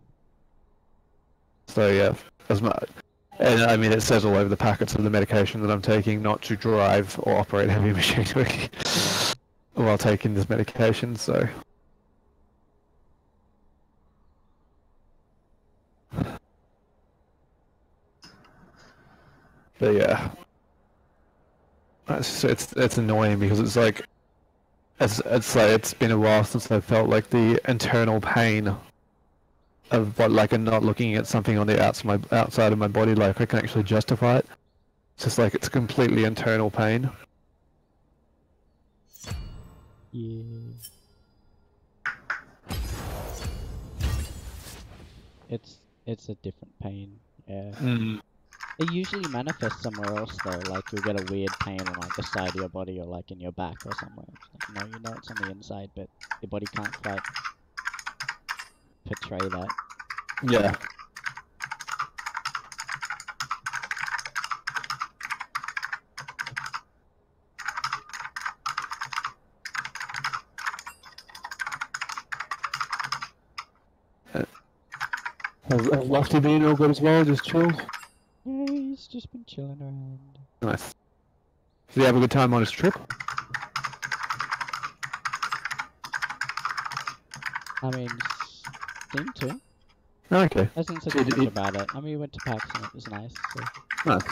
So yeah, as much. And I mean, it says all over the packets of the medication that I'm taking not to drive or operate heavy machinery while taking this medication. So. But yeah, it's annoying because it's like it's been a while since I felt like the internal pain of what and not looking at something on the outside of my body like I can actually justify it. It's just like it's completely internal pain. Yeah. It's a different pain. Yeah. Mm. It usually manifests somewhere else though, like you'll get a weird pain on like the side of your body or like in your back or somewhere. It's like, no, it's on the inside, but your body can't quite portray that. Yeah. Has Lofty been all good as well? Just chill. Yeah, he's just been chilling around. Nice. Did he have a good time on his trip? I mean, seemed to. Okay. Hasn't said Did much he- about it. I mean, we went to PAX and it was nice. So. Nice.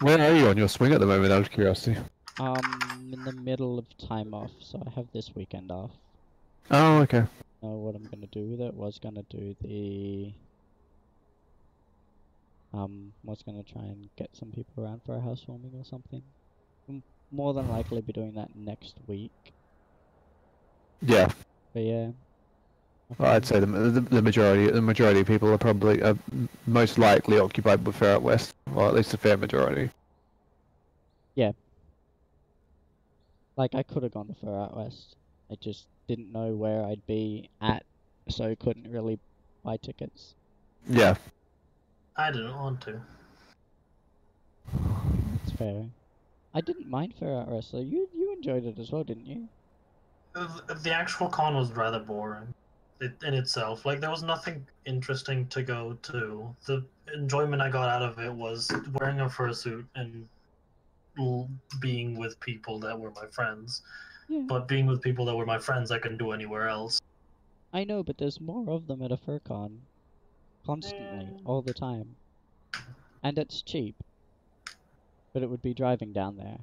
Where are you on your swing at the moment, out of curiosity? In the middle of time off, so I have this weekend off. Oh, okay. Know what I'm gonna do with it? Was gonna do the was gonna try and get some people around for a housewarming or something. More than likely be doing that next week. Yeah. But yeah. Well, I'd say the majority of people are probably most likely occupied with Fair Out West, or at least a fair majority. Yeah. Like I could have gone to Fur Out West. I just didn't know where I'd be at, so couldn't really buy tickets. Yeah. I didn't want to. It's fair. I didn't mind Fur Out West, so you enjoyed it as well, didn't you? The actual con was rather boring in itself. Like, there was nothing interesting to go to. The enjoyment I got out of it was wearing a fursuit and being with people that were my friends. Yeah. But being with people that were my friends, I couldn't do anywhere else. I know, but there's more of them at a FurCon. Constantly, all the time. And it's cheap. But it would be driving down there.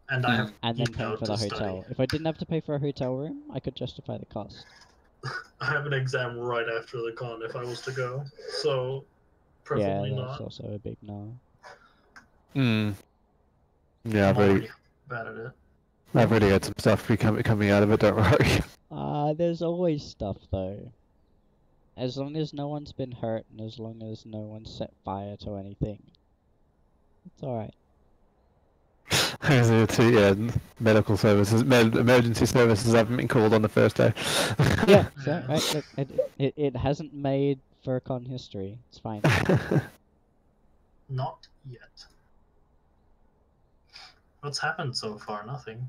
And I have And then geeked paying out for to the study. hotel. If I didn't have to pay for a hotel room, I could justify the cost. I have an exam right after the con if I was to go, so preferably Yeah, that's not. also a big no. Hmm. Yeah, I'm already bad at it. I've already had some stuff coming out of it, don't worry. There's always stuff though. As long as no one's been hurt and as long as no one set fire to anything, it's alright. Yeah, medical services, emergency services haven't been called on the first day. Yeah, so, right, look, it hasn't made FurCon history. It's fine. Not yet. What's happened so far? Nothing.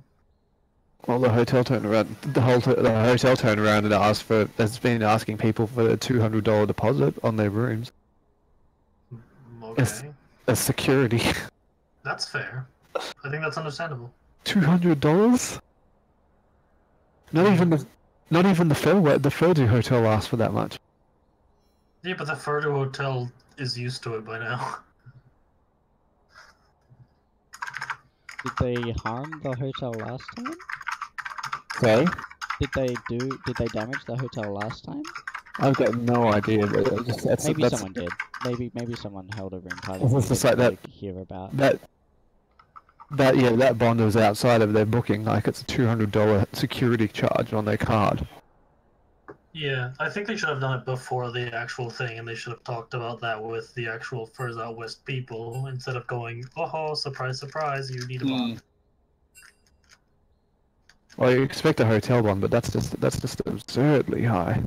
Well, the hotel turned around. The hotel turned around and has been asking people for a $200 deposit on their rooms. Okay. as security. That's fair. I think that's understandable. $200? Not even the Furry hotel lasts for that much. Yeah, but the Furry Hotel is used to it by now. Did they harm the hotel last time? Okay. Did they damage the hotel last time? I've got no idea, but Maybe someone did. Maybe someone held a room party It's we just didn't like really hear about. that bond was outside of their booking. Like it's a $200 security charge on their card. Yeah, I think they should have done it before the actual thing, and they should have talked about that with the actual Furs Out West people instead of going, "Oh, surprise, surprise! You need a bond." Well, you expect a hotel bond, but that's just absurdly high.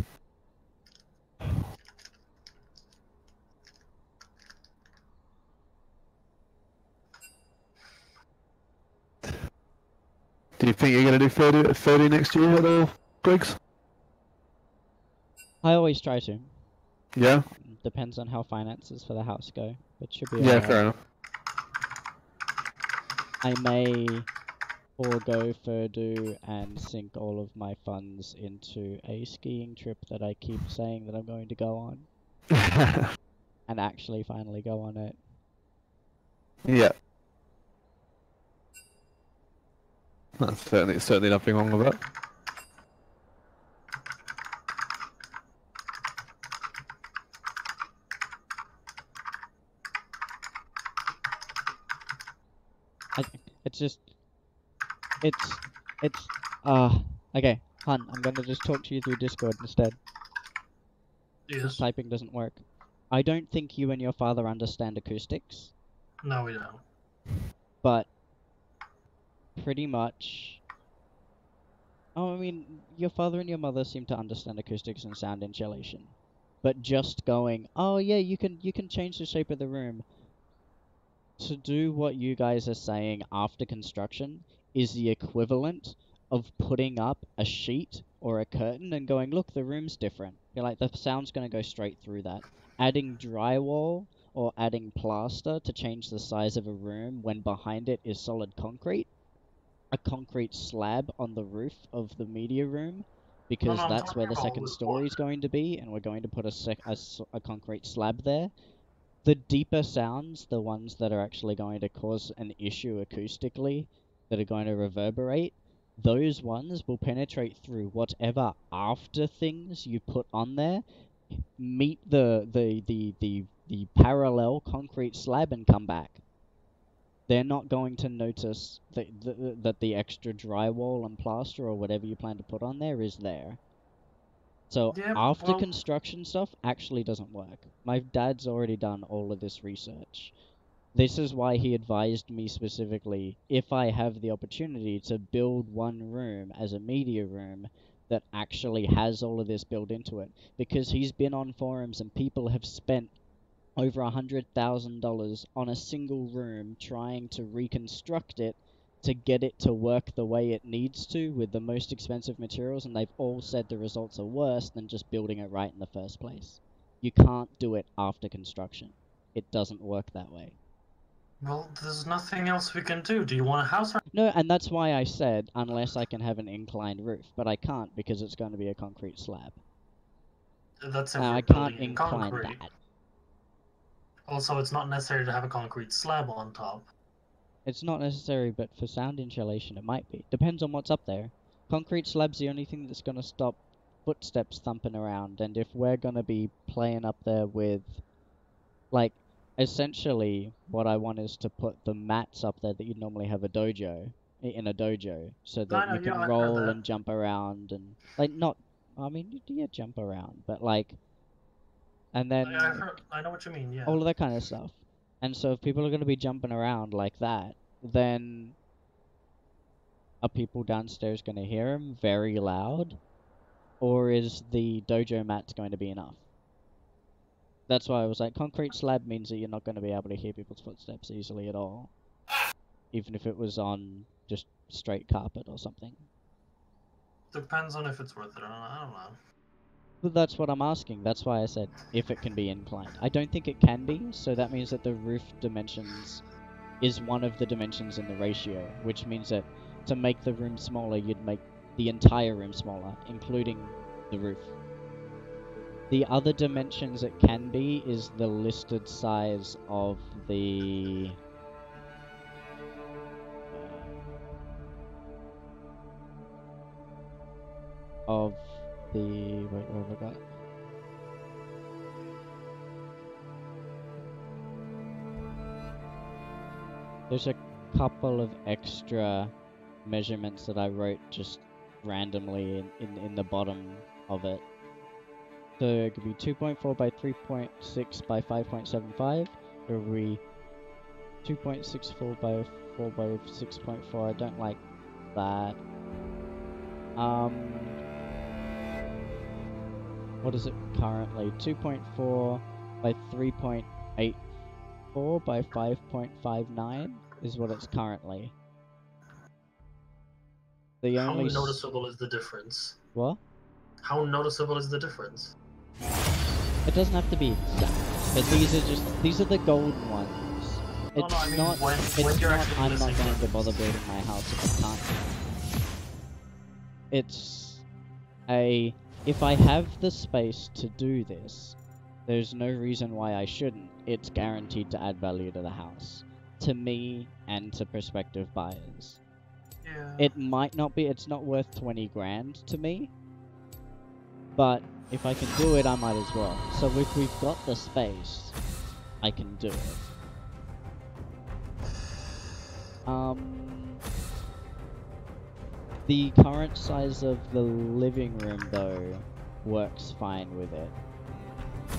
Do you think you're gonna do 30 next year at all, Griggs? I always try to. Yeah. Depends on how finances for the house go. It should be Yeah, alright. fair enough. I may forego Furdo and sink all of my funds into a skiing trip that I keep saying that I'm going to go on. And actually finally go on it. Yeah. That's certainly nothing wrong with that. It's just... It's... Okay, Hun, I'm gonna just talk to you through Discord instead. Yes. Typing doesn't work. I don't think you and your father understand acoustics. No, we don't. But... pretty much... Oh, I mean, your father and your mother seem to understand acoustics and sound insulation. But just going, oh yeah, you can change the shape of the room. To do what you guys are saying after construction is the equivalent of putting up a sheet or a curtain and going, look, the room's different. You're like, the sound's going to go straight through that. Adding drywall or adding plaster to change the size of a room when behind it is solid concrete, a concrete slab on the roof of the media room, because I'm that's talking where the about second with story is going to be, and we're going to put a concrete slab there. The deeper sounds, the ones that are actually going to cause an issue acoustically, that are going to reverberate, those ones will penetrate through whatever after things you put on there, meet the parallel concrete slab and come back. They're not going to notice that the extra drywall and plaster or whatever you plan to put on there is there. So Yeah, after well, construction stuff actually doesn't work. My dad's already done all of this research. This is why he advised me specifically, if I have the opportunity to build one room as a media room that actually has all of this built into it, because he's been on forums and people have spent over $100,000 on a single room trying to reconstruct it to get it to work the way it needs to with the most expensive materials, and they've all said the results are worse than just building it right in the first place. You can't do it after construction. It doesn't work that way. well, there's nothing else we can do. Do you want a house or... No, and that's why I said unless I can have an inclined roof, but I can't because it's going to be a concrete slab. That's if Now we're I can't building in incline concrete. that. Also, it's not necessary to have a concrete slab on top. It's not necessary, but for sound insulation it might be. Depends on what's up there. Concrete slab's the only thing that's gonna stop footsteps thumping around, and if we're gonna be playing up there with, like, essentially what I want is to put the mats up there that you'd normally have in a dojo, so No, that I know, you yeah, can I heard roll that. and jump around and, like, not, I mean, yeah, jump around, but like, and then I know what you mean, yeah. all of that kind of stuff. And so if people are gonna be jumping around like that, then are people downstairs going to hear him very loud? Or is the dojo mats going to be enough? That's why I was like, concrete slab means that you're not going to be able to hear people's footsteps easily at all. Even if it was on just straight carpet or something. Depends on if it's worth it or not, I don't know. But that's what I'm asking. That's why I said if it can be inclined. I don't think it can be, so that means that the roof dimensions is one of the dimensions in the ratio, which means that to make the room smaller, you'd make the entire room smaller, including the roof. The other dimensions it can be is the listed size of the... of the... wait, what have I got? There's a couple of extra measurements that I wrote just randomly in the bottom of it. So it could be 2.4 by 3.6 by 5.75, or it would be 2.64 by 4 by 6.4. I don't like that. What is it currently? 2.4 by 3.84 by 5.59 is what it's currently. The How only noticeable is the difference? What? How noticeable is the difference? It doesn't have to be exact, but these are the golden ones. It's I mean, not. when It's you're not. actually I'm not listening going to to bother building my house if I can't. It's a. If I have the space to do this, there's no reason why I shouldn't. It's guaranteed to add value to the house, to me and to prospective buyers. Yeah. It might not be. It's not worth 20 grand to me. But if I can do it, I might as well. So if we've got the space, I can do it. The current size of the living room, though, works fine with it.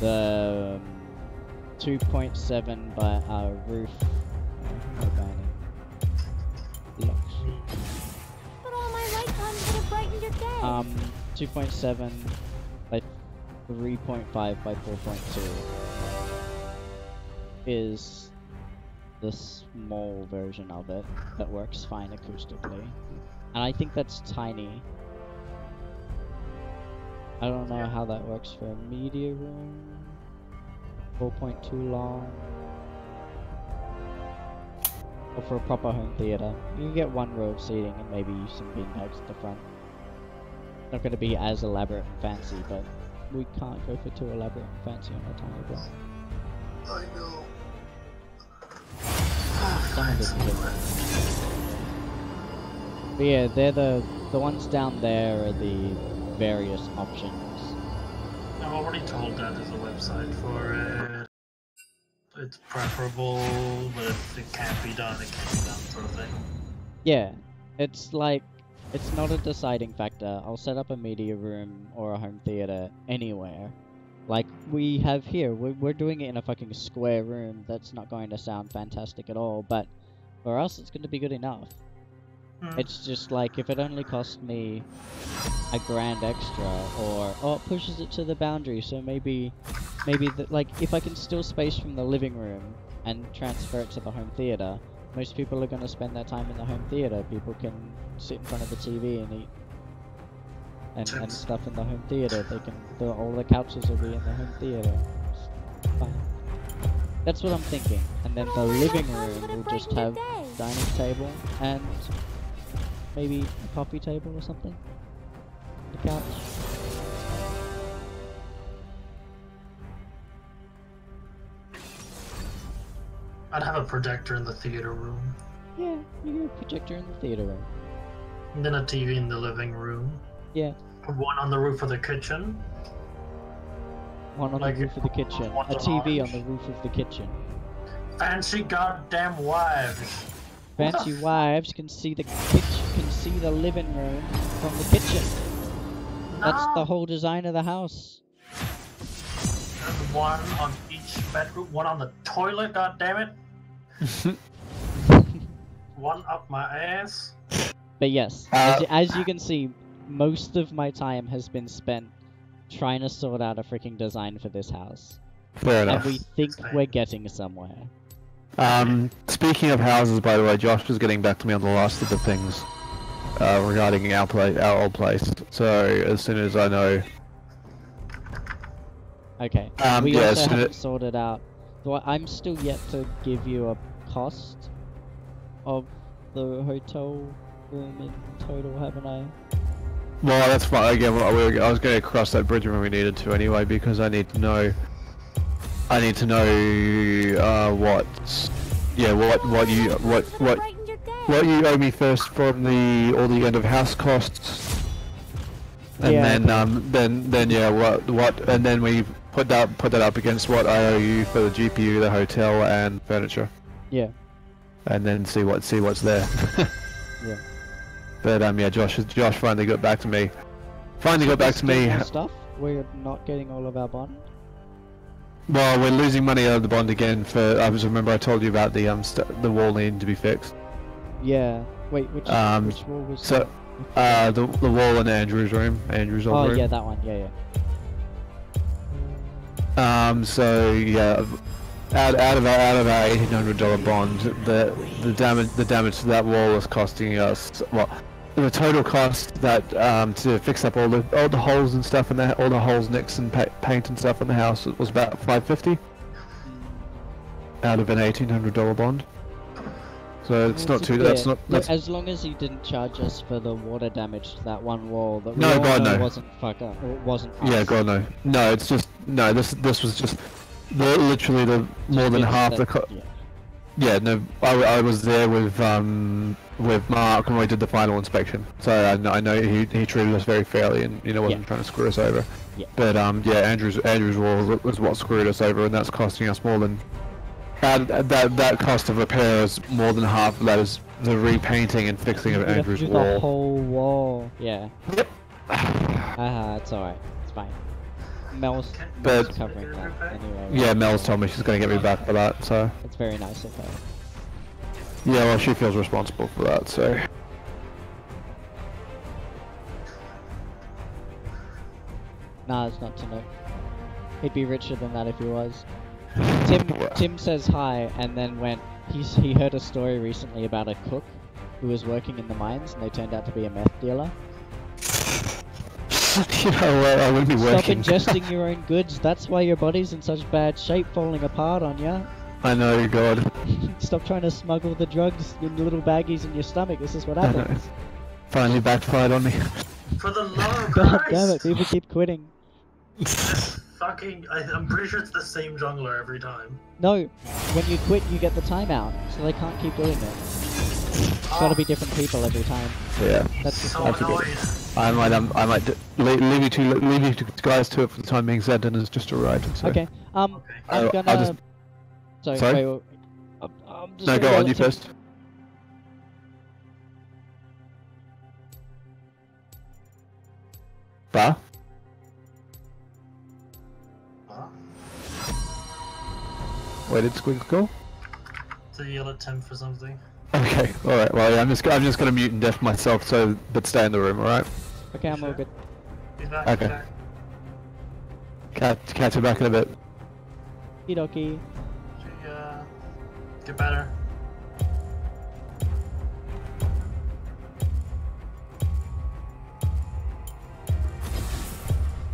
The 2.7 by roof. Locks. But all my light puns would have brightened your day. 2.7 by 3.5 by 4.2 is the small version of it that works fine acoustically. And I think that's tiny. I don't know how that works for a media room. 4.2 long. Or for a proper home theater. You can get one row of seating and maybe some beanbags at the front. Not going to be as elaborate and fancy, but we can't go for too elaborate and fancy on a tiny block. I know. Some of it's good. But yeah, they're the ones down there are the various options. I've already told that there's a website for it. It's preferable, but if it can't be done, it can't be done, sort of thing. Yeah, it's like, it's not a deciding factor. I'll set up a media room or a home theater anywhere. Like we have here, we're doing it in a fucking square room that's not going to sound fantastic at all, but for us it's going to be good enough. It's just like, if it only cost me a grand extra, or it pushes it to the boundary, so maybe like if I can still space from the living room and transfer it to the home theater, most people are going to spend their time in the home theater. People can sit in front of the TV and eat and stuff in the home theater. They can, all the couches will be in the home theater. It's fine. That's what I'm thinking. And then the living room will just have dining table and maybe a coffee table or something. The couch. I'd have a projector in the theater room. Yeah, you get a projector in the theater room. And then a TV in the living room. Yeah. One on the roof of the kitchen. One on the roof of the kitchen. A TV on the roof of the kitchen. Fancy goddamn wives. Fancy wives can see the kitchen, can see the living room from the kitchen. That's the whole design of the house. There's one on each bedroom, one on the toilet, goddammit. One up my ass. But yes, as you can see, most of my time has been spent trying to sort out a freaking design for this house. Fair enough. And we think we're getting somewhere. Speaking of houses, by the way, Josh was getting back to me on the last of the things regarding our old place. So as soon as I know Okay. We yeah, also so haven't that- sorted out. Well, I'm still yet to give you a cost of the hotel room in total, haven't I? Well, that's fine. Again, I was going to cross that bridge when we needed to anyway, because I need to know. I need to know what you Brightened your day. what you owe me first from all the end of house costs, and Yeah, then yeah, what, and then we put that up against what I owe you for the GPU, the hotel, and furniture, Yeah. and then see what's there. Yeah. But yeah, Josh finally got back to me. Finally got back to me. Still more stuff? We're not getting all of our bond? Well, we're losing money out of the bond again for. Remember I told you about the wall needing to be fixed. Yeah. Wait, which wall was So, that? the wall in Andrew's room, Andrew's old Oh room. yeah, that one. Yeah, yeah. So yeah, out of our $1,800 bond, the damage to that wall is costing us, well, the total cost that to fix up all the holes and stuff in all the holes, nicks and paint and stuff in the house was about $550 out of an $1,800 bond. So it's not too. That's not. Look, That's, as long as you didn't charge us for the water damage to that one wall, that we No, all God, know no. wasn't fuck up. Or it wasn't us. yeah, God no. No, it's just no. This was just literally the more than Just half that- the. yeah. Yeah, no, I was there with Mark when we did the final inspection, so I know he treated us very fairly and wasn't trying to screw us over. Yeah. But yeah, Andrew's wall was what screwed us over, and that's costing us more than that cost of repair is more than half of that is the repainting and fixing of We have to Andrew's do wall. the whole wall. Yeah. Yep. It's alright. It's fine. Mel's But- covering that anyway. Yeah, Mel's told me she's gonna get me back for that, so It's very nice of her. yeah, well she feels responsible for that, so. Nah, it's not to know. He'd be richer than that if he was. Tim says hi, and then he heard a story recently about a cook who was working in the mines, and they turned out to be a meth dealer. You know what, I wouldn't be Stop working. ingesting your own goods. That's why your body's in such bad shape, falling apart on ya. I know, God. Stop trying to smuggle the drugs in little baggies in your stomach. This is what I know. happens. Finally backfired on me. For the love of God Christ! damn it! People keep quitting. This fucking... I'm pretty sure it's the same jungler every time. No, when you quit, you get the timeout, so they can't keep doing it. It's gotta be different people every time. Yeah. That's just So what annoying. I might leave you two guys to it for the time being. Zed is just alright. So. Okay. Okay. I'm gonna. I'll just- Sorry? Wait, I'm just No, gonna go on, let you Tim- first. Bar? Huh? Where did Squiggs go? To yell at Tim for something. Okay, alright, well yeah, I'm just gonna mute and deaf myself, but stay in the room, alright? Okay, I'm all good. He's back, Okay. he's back. Catch you back in a bit. Okie Get better.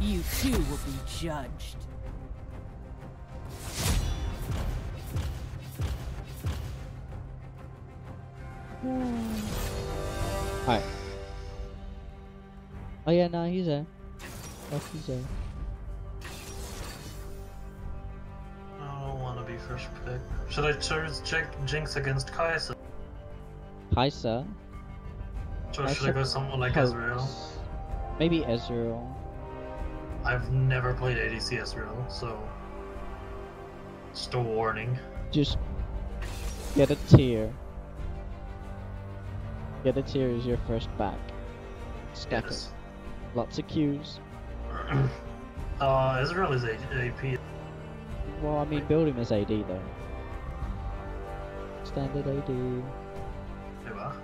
You too will be judged. Alright. Oh yeah, no, he's there. Oh, he's there. I don't want to be first pick. Should I check Jinx against Kai'Sa? Kaisa. Or should I go someone like Ezreal? Maybe Ezreal. I've never played ADC Ezreal, so... Just a warning. Just get a tier. Get a tier as your first back. Stack Yes. it. Lots of Qs. Ezreal is AP. Well, I mean, build him as AD though. Standard AD. Diba?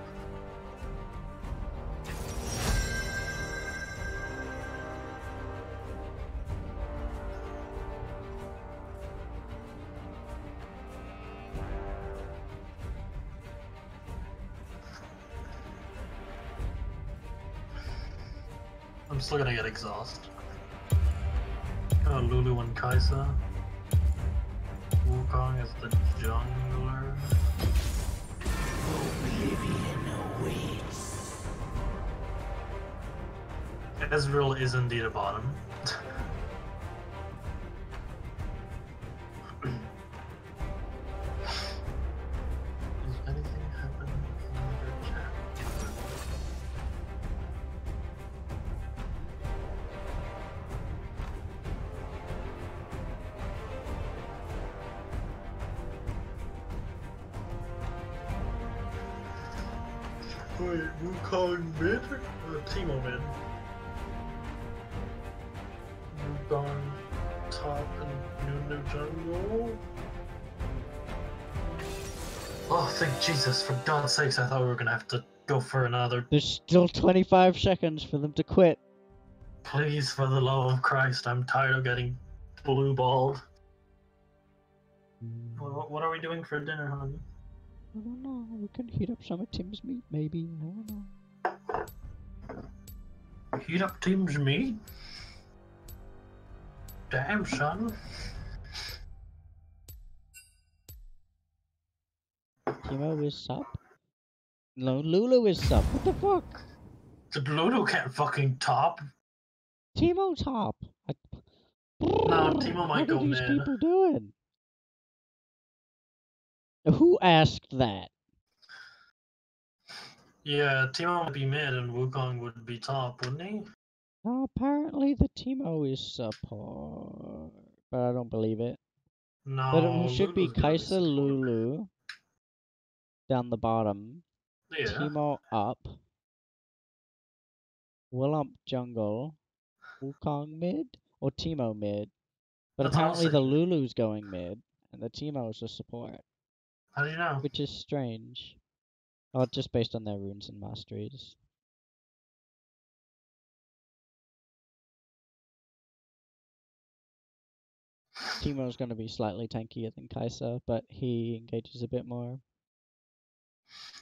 I'm still gonna get exhaust. Oh, Lulu and Kaisa. Wukong is the jungler. Ezreal is indeed a bottom. Is anything happening in your chat? Wait, Wukong mid? Teemo mid. Wukong top and Nunu jungle. Oh, thank Jesus, for God's sakes, I thought we were gonna have to go for another. There's still 25 seconds for them to quit. Please, for the love of Christ, I'm tired of getting blue balled. What are we doing for dinner, honey? I don't know. We can heat up some of Tim's meat, maybe. I don't know. Heat up Tim's meat? Damn, son. Timo is sub? No, Lulu is sub. What the fuck? The Lulu can't fucking top. Timo top. No, Timo might go What are these mid. people doing? Who asked that? Yeah, Timo would be mid and Wukong would be top, wouldn't he? No, apparently the Timo is support. But I don't believe it. No, But it should be Lulu's gotta Kaisa support. Lulu down the bottom. Yeah. Timo up. Willump jungle. Wukong mid? Or Timo mid? But That's what I'm apparently the saying. Lulu's going mid. And the Timo's a support. How do you know? Which is strange. Oh, just based on their runes and masteries. Timo's going to be slightly tankier than Kaisa, but he engages a bit more.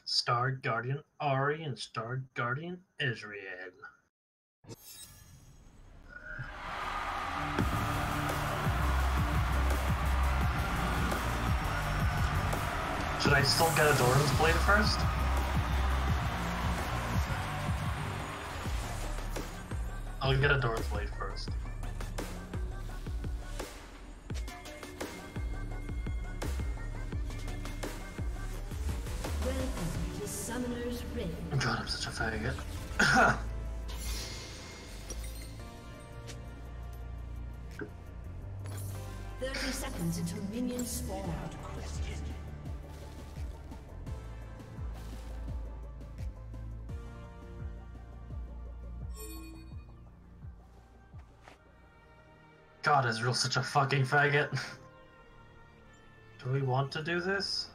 Star Guardian Ari and Star Guardian Ezreal. Should I still get a Doran's Blade first? I'll get a Doran's Blade first. Welcome to Summoner's Rift. God, I'm such a faggot. 30 seconds until minions spawn. God, Ezreal's such a fucking faggot. Do we want to do this?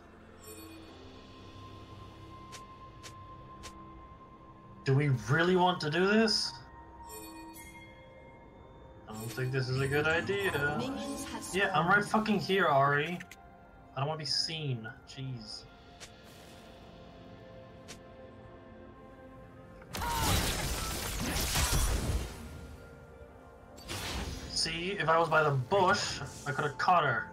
Do we really want to do this? I don't think this is a good idea. Minions have Yeah, I'm right fucking here, Ari. I don't want to be seen. Jeez. See, if I was by the bush, I could have caught her.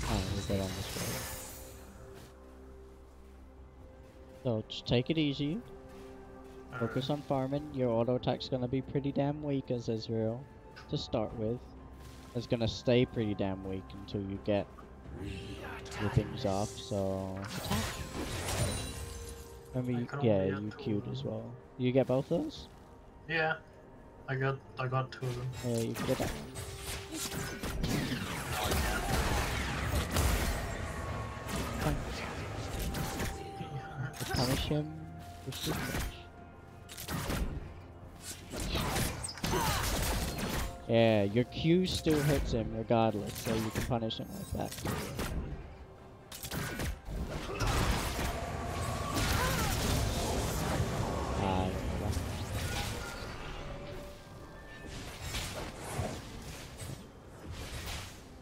Oh, we'll get on this way. So just take it easy. Focus on farming. Your auto attack's gonna be pretty damn weak as Ezreal to start with. It's gonna stay pretty damn weak until you get your things off, so attack. Remember, yeah, you queued as well. You get both those? Yeah, I got two of them. Yeah, you can get that. Fine. Punish him with super much. Yeah, your Q still hits him regardless, so you can punish him like that too.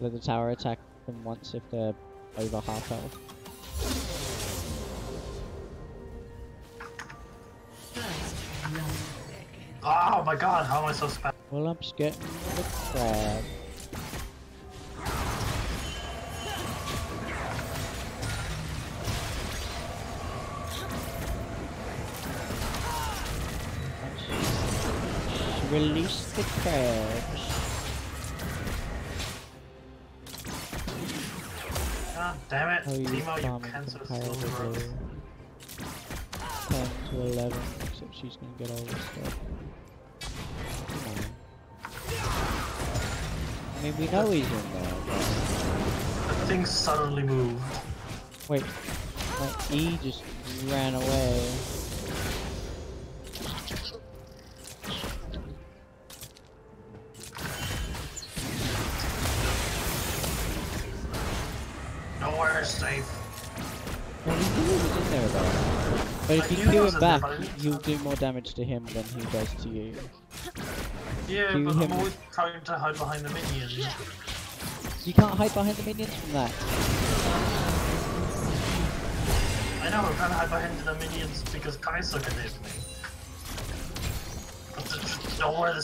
Let the tower attack them once if they're over half health. Oh my god, how am I so spam? Well, I'm just getting the crab. Release the crabs. God damn it, Oh, you Timo, you farming cancer comparatively. 10 to 11, except she's gonna get all this stuff. Come on. I mean, we know he's in there, but... The thing suddenly moved. Wait, my E just ran away. Nowhere is safe. Well, we knew he was in there though. But if I you knew he Q was him in there, back, but I didn't you'll know. do more damage to him than he does to you. Yeah, Q but him. I'm always trying to hide behind the minions. You can't hide behind the minions from that. I know, I'm trying to hide behind the minions because Kai'Sa can hit me. But there's just nowhere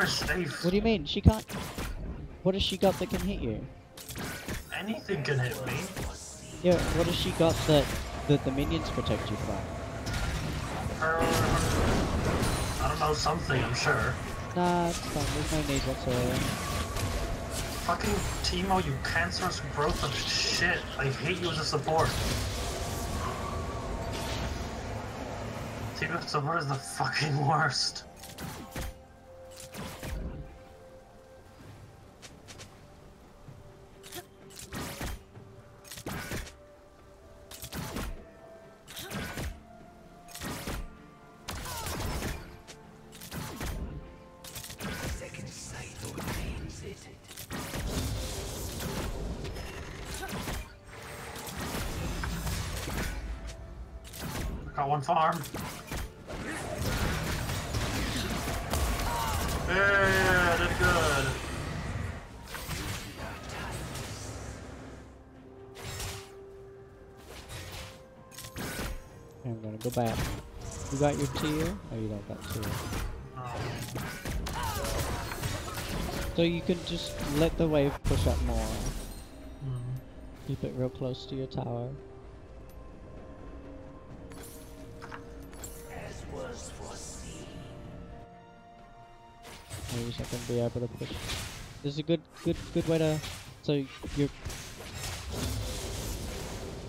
is safe. What do you mean? She can't... What has she got that can hit you? Anything can hit me. Yeah, what has she got that the minions protect you from? I don't know, something, I'm sure. Nah, it's fine. There's no need whatsoever. Fucking Timo, you cancerous growth of shit. I hate you as a support. Timo support is the fucking worst. Second sight ordains it. Got one farm. Yeah, did good. I'm gonna go back. You got your tier? Oh, you don't got tier. So you can just let the wave push up more. Keep it real close to your tower. As was foreseen. Maybe I can be able to push. This is a good way to. So you're.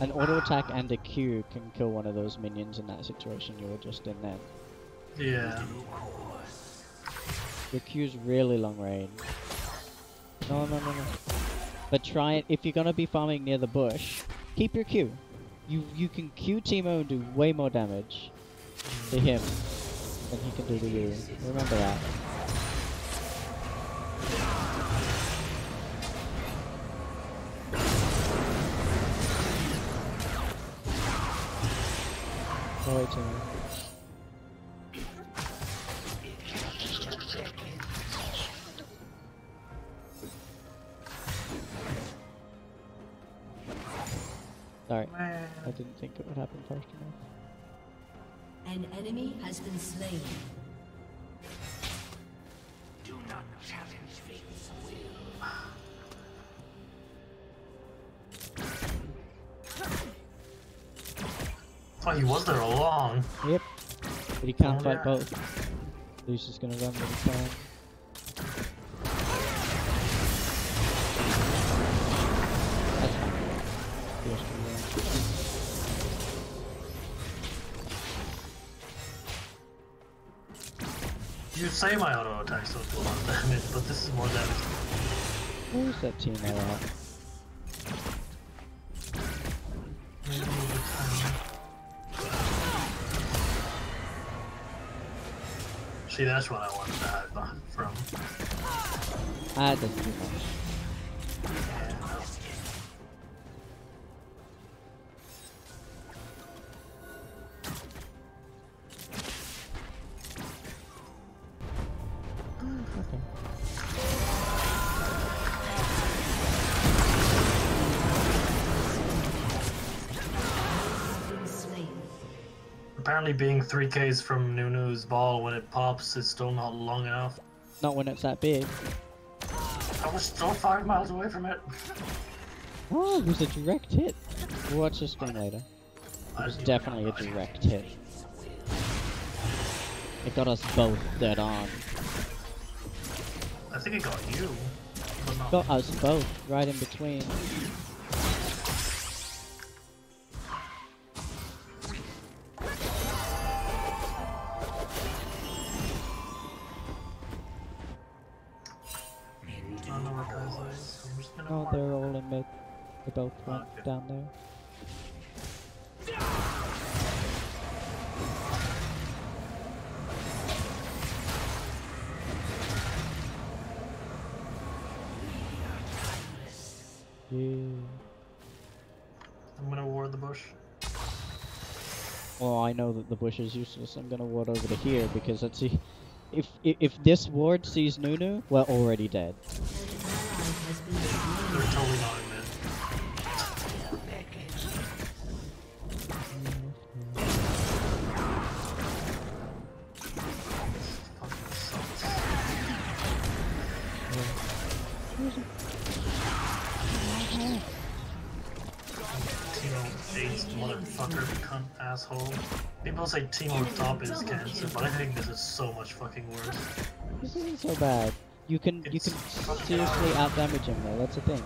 An auto attack and a Q can kill one of those minions in that situation you were just in then. Yeah. Your Q's really long range. No. But try it if you're gonna be farming near the bush. Keep your Q. You can Q Timo and do way more damage to him than he can do to you. Remember that. Oh, wait, Timo. Sorry, I didn't think it would happen first enough. An enemy has been slain. Do not challenge fate's will. Oh, he was there all along. Yep. But he can't Oh, fight yeah. both. He's just gonna run when he can. That's fine. He has to run. You say my auto attacks don't do a lot of damage, but this is more damage. Where's that team at? Maybe over time. See, that's what I wanted to hide from. Ah, that's too much. Okay. Apparently being 3Ks from Nunu's ball when it pops is still not long enough. Not when it's that big. I was still 5 miles away from it. Oh, it was a direct hit. We'll watch this stream later. It was definitely a direct hit. It got us both dead on. I think it got you. But not Got us both right in between. I don't know where guys are, so I'm just gonna Oh, mark they're them. all in mid. They both went Okay. down there. Yeah. I'm gonna ward the bush. Well, I know that the bush is useless. I'm gonna ward over to here because let's see. If this ward sees Nunu, we're already dead. They're totally not in mid. Fucking sucks. Timo AIDS motherfucker, cunt asshole. People say Timo top is cancer, but I think this is so much fucking worse. This isn't so bad. You can seriously outdamage him though. That's the thing.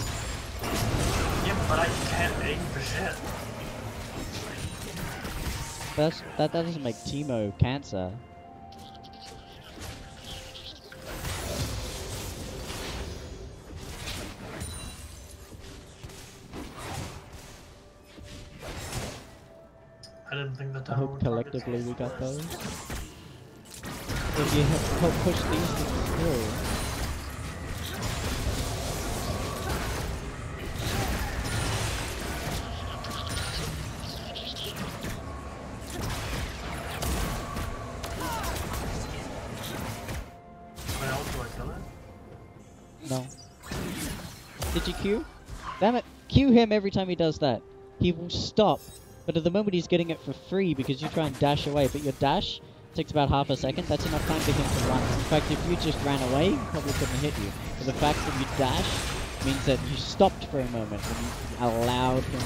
Yeah, but I can't aim for shit. That doesn't make Teemo cancer. I didn't think the I tower hope would target collectively we got those. those. If you help push these things through. Wait, else do I kill it? No. Did you Q? Damn it! Q him every time he does that. He will stop. But at the moment he's getting it for free because you try and dash away. But your dash takes about half a second. That's enough time for him to run. In fact, if you just ran away, he probably couldn't hit you. But the fact that you dash means that you stopped for a moment and you allowed him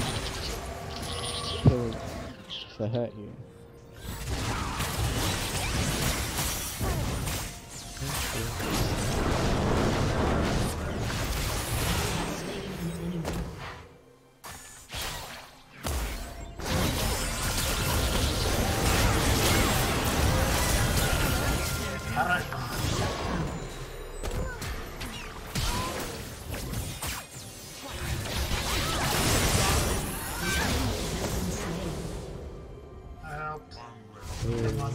to hurt you. Alright. I helped. Come on.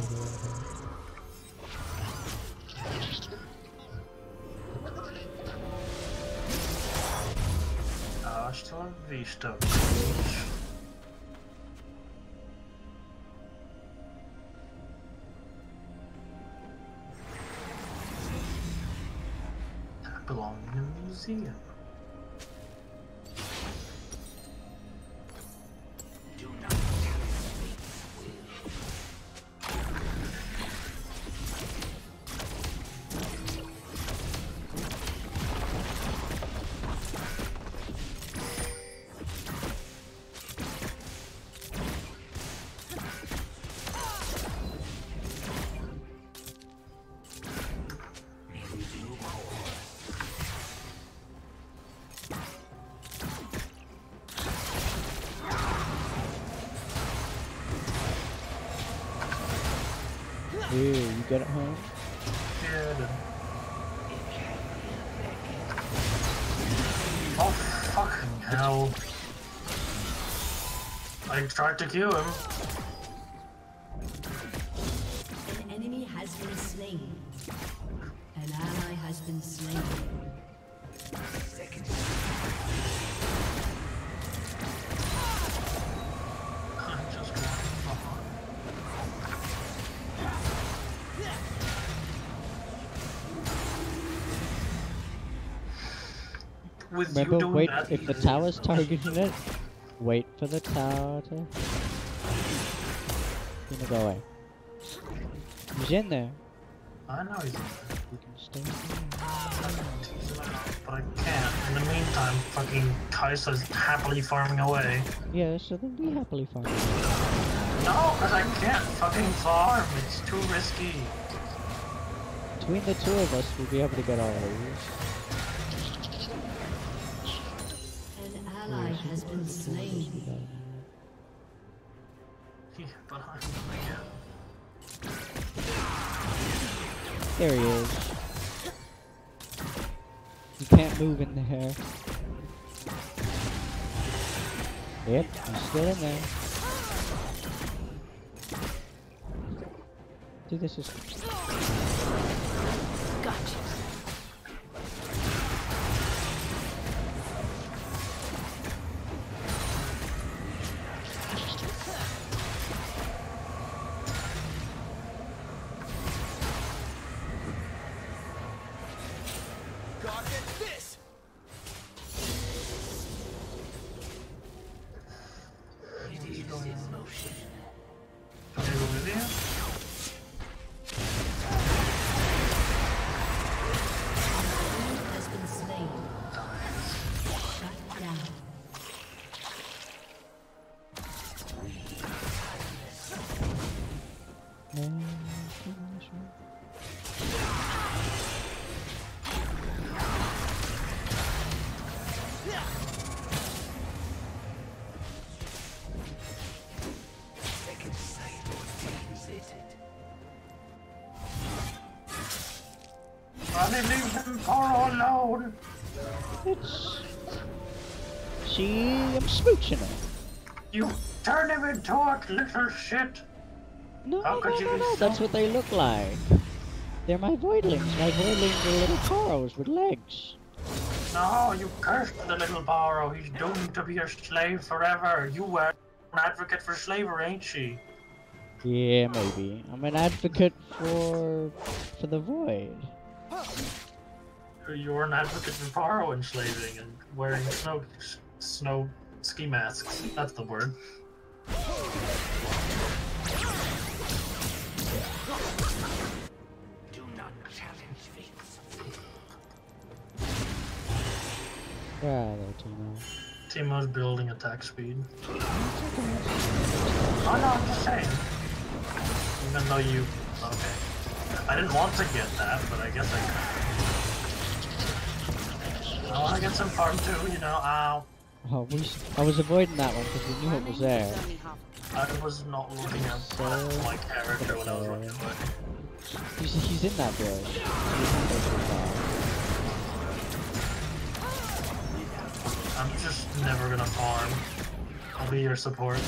Hasta la vista. I belong in a museum. Ew, you get it home? Yeah, I did. Oh, fucking hell. I tried to kill him. An enemy has been slain. An ally has been slain. I'm just with you Remember, doing wait, that, if the tower's targeting it, wait for the tower to... Tina, go away. He's in there. I know he's in there. You can stay here. But I can't. In the meantime, fucking Kaisa's happily farming away. Yeah, so then we happily farm. No, because I can't fucking farm. It's too risky. Between the two of us, we'll be able to get all these. An ally has been slain. Yeah, but I'm There he is. You can't move in there. Yep, he's still in there. Dude, this is... Gotcha. Has been slain. Shut down. leave him far alone. It's... See, I'm smooching her. You turn him into a little shit. No, How could you be so- that's what they look like. They're my voidlings. My voidlings are little coros with legs. No, you cursed the little Borrow. He's doomed to be your slave forever. You were an advocate for slavery, ain't she? Yeah, maybe. I'm an advocate for the void. You're an advocate for Borrow enslaving and wearing snow ski masks. That's the word. Do not challenge fate's Where are they, Timo? Timo's building attack speed. Oh no, I'm just saying. Even though you... Okay. I didn't want to get that, but I guess I could. I want to get some farm too, you know, ow. Oh, I was avoiding that one because we knew it was there. I was not looking at my character when I was running away. He's in that build. I'm just never gonna farm. I'll be your support.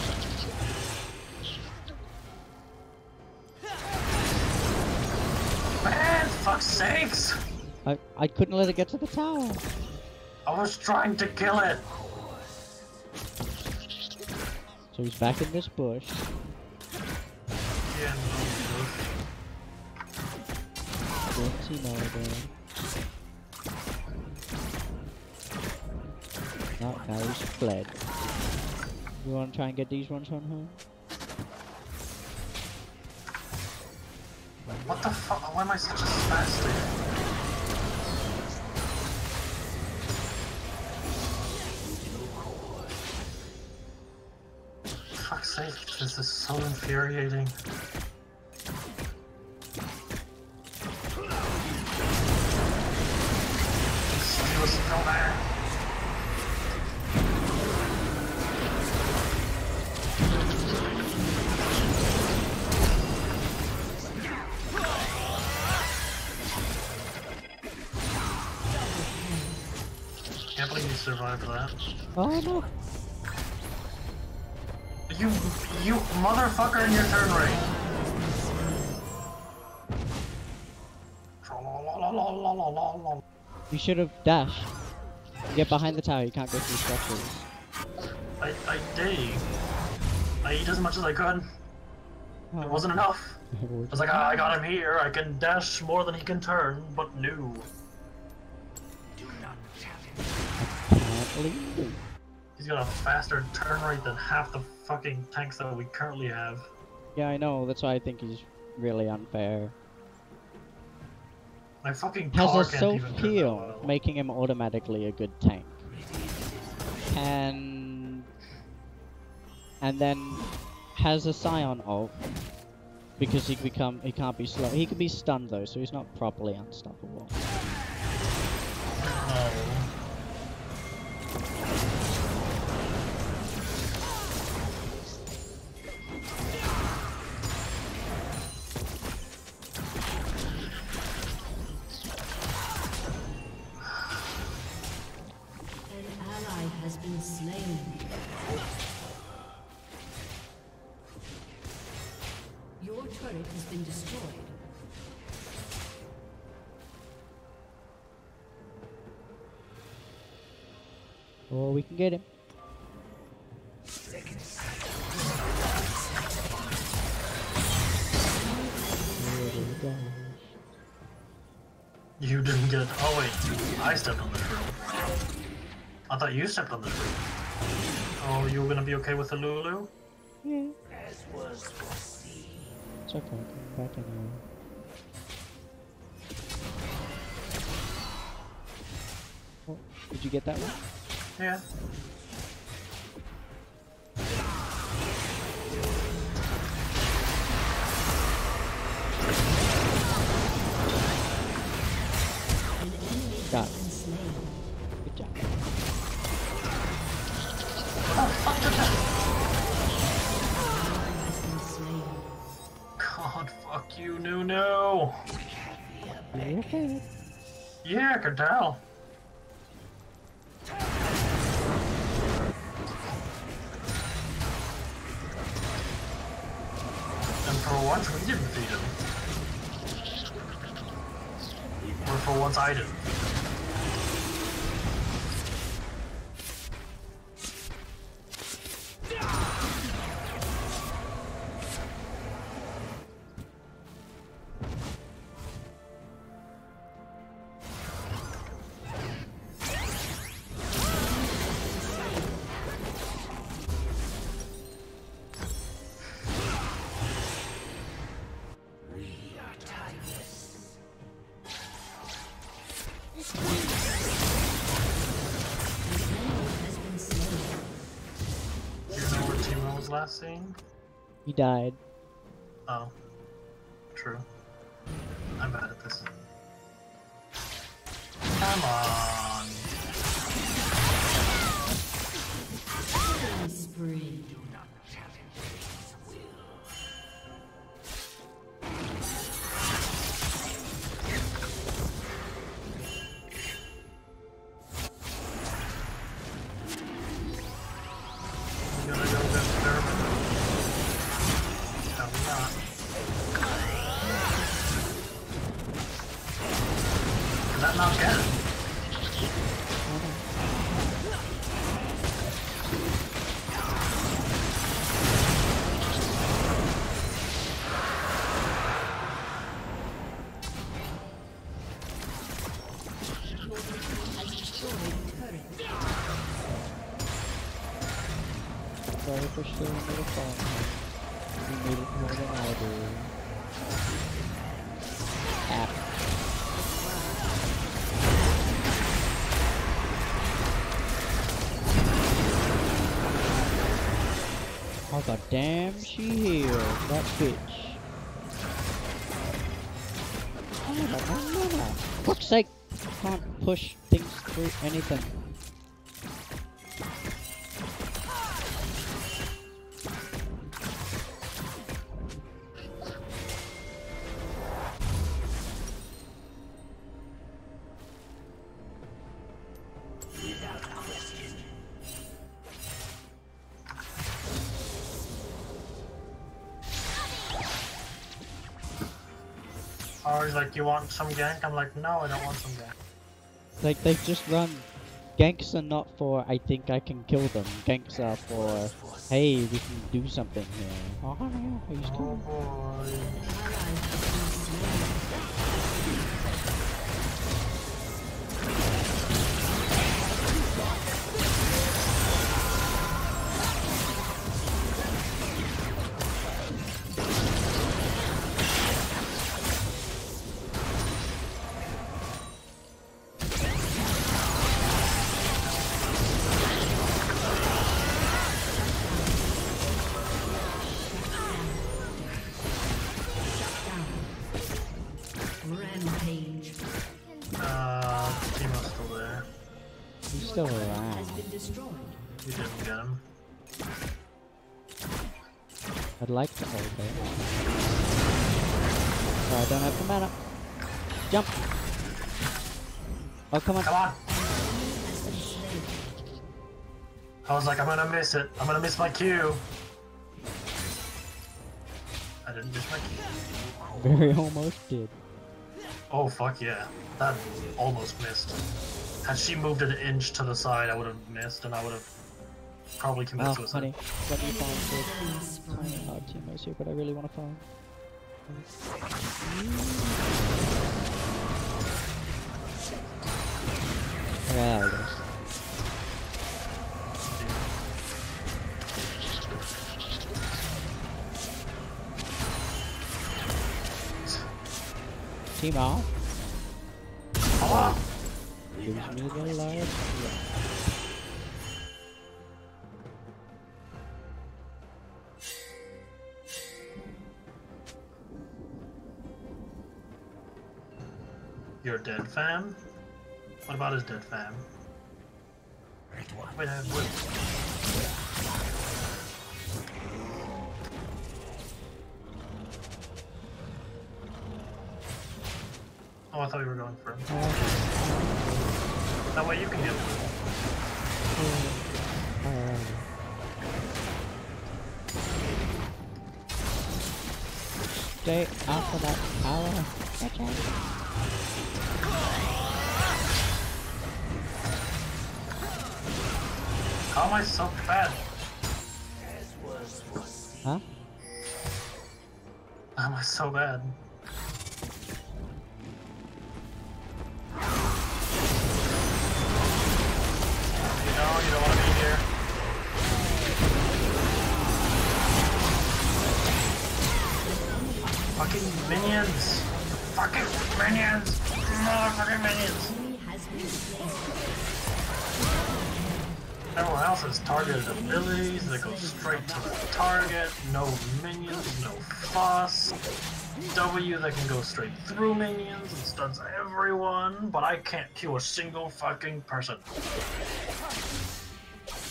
Man, fuck's sakes! I couldn't let it get to the tower. I was trying to kill it! So he's back in this bush. Yeah, Doing Timo again. No, now he's fled. You want to try and get these ones on home? what the fuck? Why am I such a spastic? Fuck's sake, this is so infuriating. He was still there. Can't believe you survived that. Oh no! You motherfucker in your turn rate. You should have dashed. Get behind the tower, you can't go through structures. I did. I ate as much as I could. Oh. It wasn't enough. I was like, I got him here. I can dash more than he can turn, but no. Do not challenge. Can't believe it. He's got a faster turn rate than half the fucking tanks that we currently have. Yeah, I know. That's why I think he's really unfair. My fucking Has car a can't even turn that self-heal, well. making him automatically a good tank. And then has a Scion ult because he can't be slow. He can be stunned though, so he's not properly unstoppable. Oh. An ally has been slain. Your turret has been destroyed. Or we can get him. You didn't get. Oh wait, I stepped on the tree. I thought you stepped on the tree. Oh, you were gonna be okay with the Lulu? Yeah. As was foreseen. It's okay, come back anyway. Oh, did you get that one? Yeah. Got it. Good job. God, fuck you, Nuno. You okay? Yeah, I can tell. And for once, we didn't feed him. Or for once, I didn't. Last scene? He died. Oh. True. I'm bad at this. Come on. Spree. Do not challenge his will. You gonna go get Durbin? No, we're not. Did that not get it? Sorry for stealing the phone. You need it more than I do. App. Oh god damn, she healed that bitch. Oh no. Fuck's sake, can't push things through anything. Or he's like, you want some gank? I'm like, no, I don't want some gank. Like, they've just run. Ganks are not for, I think I can kill them. Ganks are for, hey, we can do something here. Oh, no, he's Oh coming. boy. still turret around. has been destroyed. You didn't get him. I'd like to hold it. Oh, I don't have the mana. Jump! Oh, come on. Come on! Has been slain. I was like, I'm gonna miss it. I'm gonna miss my cue. I didn't miss my cue. Very almost did. Oh, fuck yeah. That almost missed. Had she moved an inch to the side, I would have missed, and I would have probably committed Oh, suicide. honey, let me farm this. Oh, teammates here, but I really want to farm. Yeah, there it is. Team off. Ah! Gives me the life. You're dead, fam? What about his dead fam? Wait, wait. Oh, I thought you were going for him. That way you can get him. Stay off of that tower. Okay. How am I so bad? Huh? How am I so bad? You know, you don't want to be here. Fucking minions! Fucking minions! Motherfucking minions! Enemy has been slain. Everyone else has targeted abilities that go straight to the target, no minions, no fuss. W that can go straight through minions and stuns everyone, but I can't kill a single fucking person.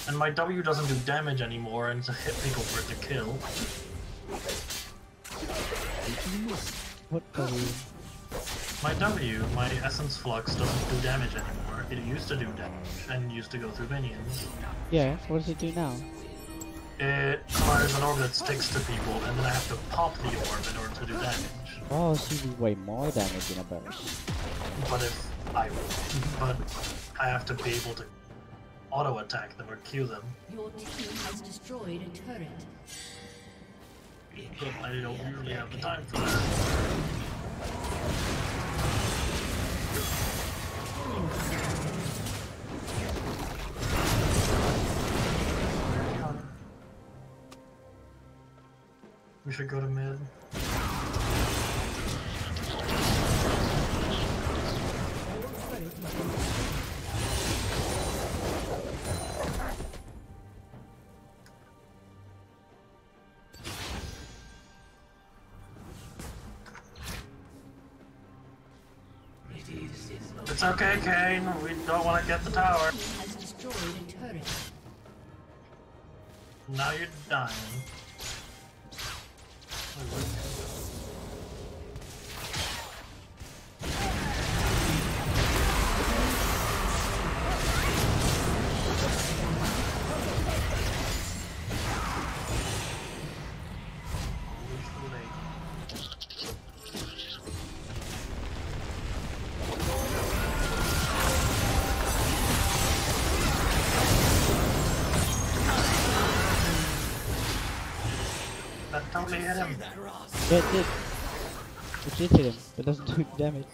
And my W doesn't do damage anymore, and it's a hit people for it to kill. What are we? My W, my Essence Flux, doesn't do damage anymore. It used to do damage, and used to go through minions. Yeah, what does it do now? It fires an orb that sticks to people, and then I have to pop the orb in order to do damage. Oh, so you do way more damage in a burst. But but I have to be able to auto attack them or Q them. Your team has destroyed a turret. But I don't usually have the time for that. We should go to mid. It's okay, Kane. We don't want to get the tower. Team has destroyed a turret. Now you're dying. That totally hit him. Yeah, it did. It did hit him, but doesn't do damage.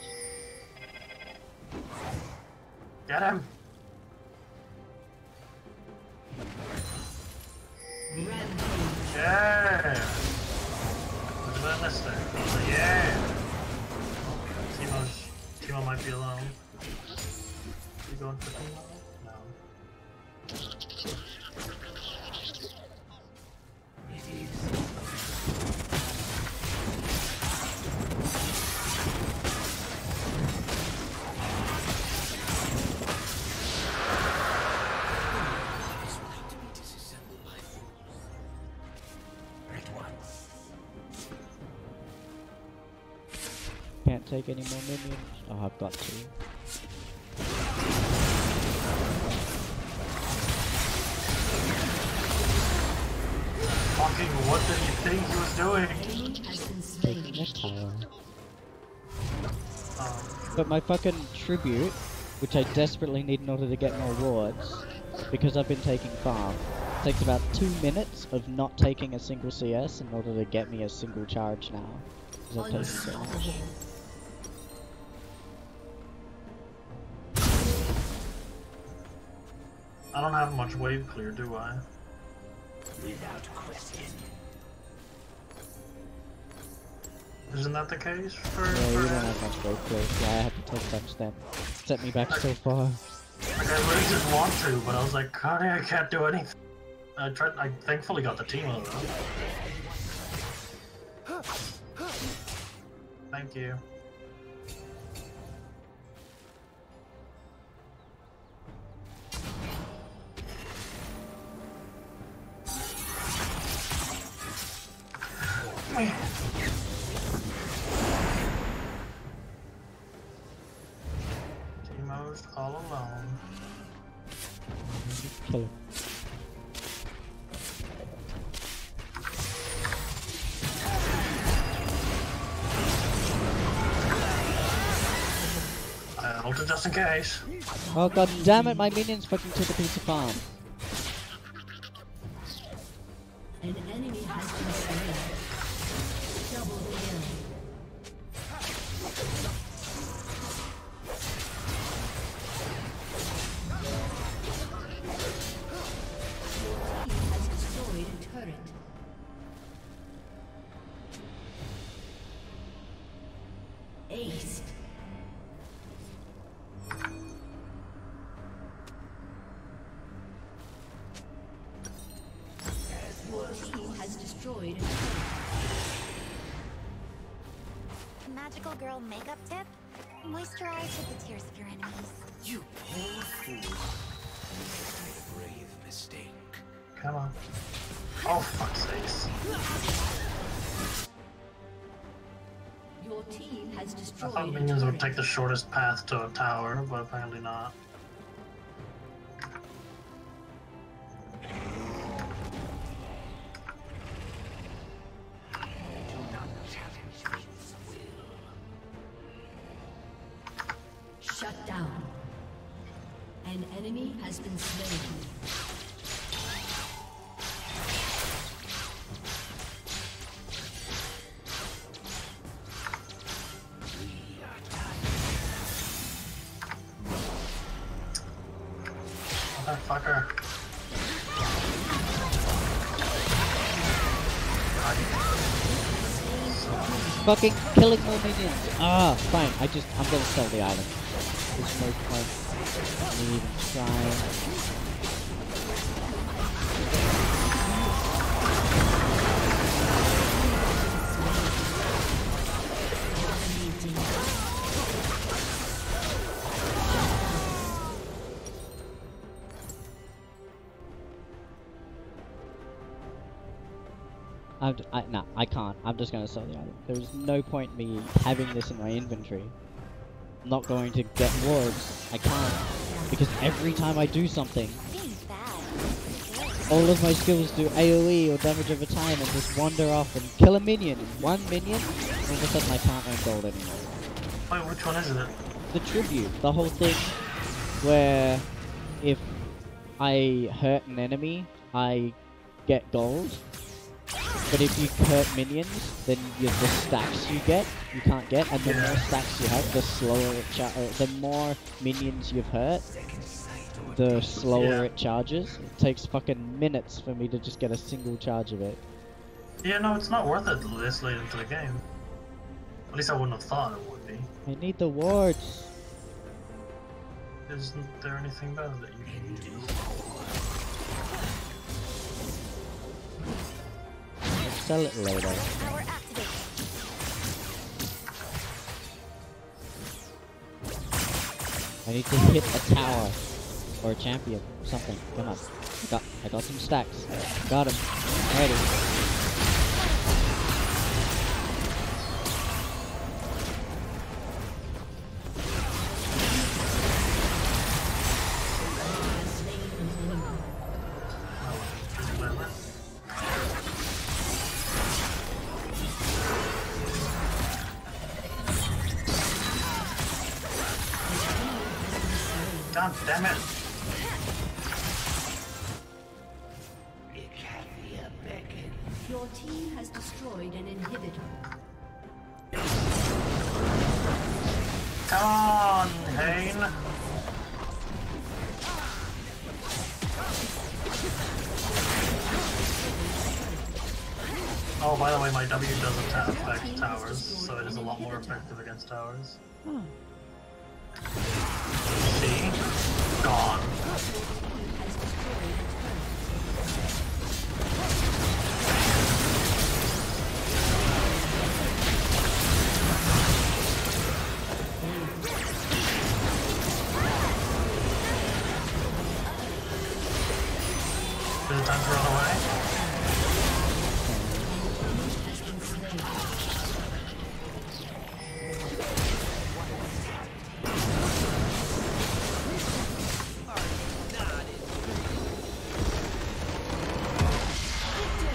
Get him. Yeah. Look at that mister. Yeah. Timo might be alone. You going for Timo? No. can't take any more minions. Oh, I've got to. Fucking what did he think he was doing? Taking a tower. But my fucking tribute, which I desperately need in order to get more wards, because I've been taking farm, takes about 2 minutes of not taking a single CS in order to get me a single charge now. 'Cause I've taken so much. I don't have much wave clear, do I? Without question. Isn't that the case for? Yeah, you don't have much wave clear. Yeah, I had to take a bunch then. Set me back so far. Like I really just want to, but I was like, Connie, I can't do anything. I tried. I thankfully got the team out of it. Thank you. Teamo's all alone. Kill him. I ulted just in case. Oh god damn it, my minions fucking took a piece of farm. An enemy has been slain. Double kill. He has destroyed a turret. Aced. Team has destroyed a turret. Magical girl makeup tip? Moisturize with the tears of your enemies. You poor fool. A grave mistake. Come on. Oh fuck's sakes. Your team has I destroyed thought a minions would turret. take the shortest path to a tower, but apparently not. Do not challenge fate's will. Shut down. An enemy has been slain. Motherfucker. Fucking killing more minions. Ah, fine. I'm gonna sell the item. There's no point in me even trying. No, I can't. I'm just gonna sell the item. There's no point me having this in my inventory. I'm not going to get wards. I can't. Because every time I do something, Seems bad. all of my skills do AoE or damage over time and just wander off and kill a minion. One minion, all of a sudden I can't earn gold anymore. Wait, which one is it? The tribute, the whole thing where if I hurt an enemy, I get gold. But if you hurt minions, then the stacks you can't get, and the more stacks you have, the slower it the more minions you've hurt, the slower it charges. It takes fucking minutes for me to just get a single charge of it. Yeah, no, it's not worth it this late into the game. At least I wouldn't have thought it would be. I need the wards. Isn't there anything better that you can do? I'll sell it later. Power activated. I need to hit a tower or a champion, something. Come on, I got some stacks. Got him. Ready. God damn it! Your team has destroyed an inhibitor. Come on, Hane! Oh, by the way, my W doesn't affect towers, so it is a lot more effective against towers. Huh. See? Gone. Is it time to run away?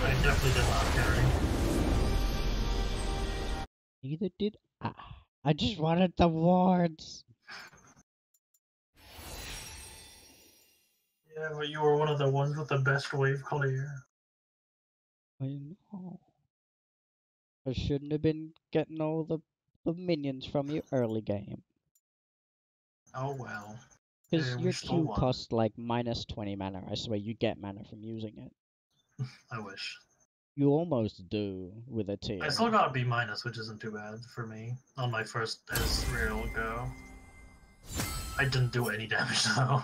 I definitely did not carry. Neither did I. I just wanted the wards. Yeah, but you were one of the ones with the best wave clear. I know. I shouldn't have been getting all the minions from you early game. Oh well. Because We your still Q won. costs like minus 20 mana. I swear you get mana from using it. I wish. You almost do with a tier. I still got a B minus, which isn't too bad for me on my first real go. I didn't do any damage though.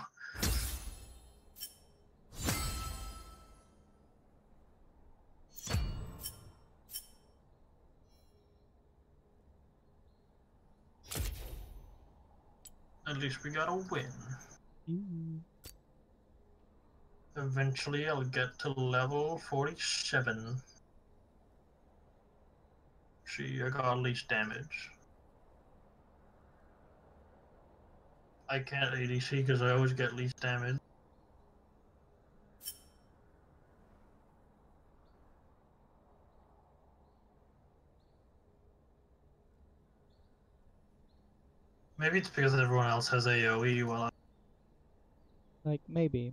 At least we got a win. Eventually I'll get to level 47. See, I got least damage. I can't ADC because I always get least damage. Maybe it's because everyone else has AoE while I... Like, maybe.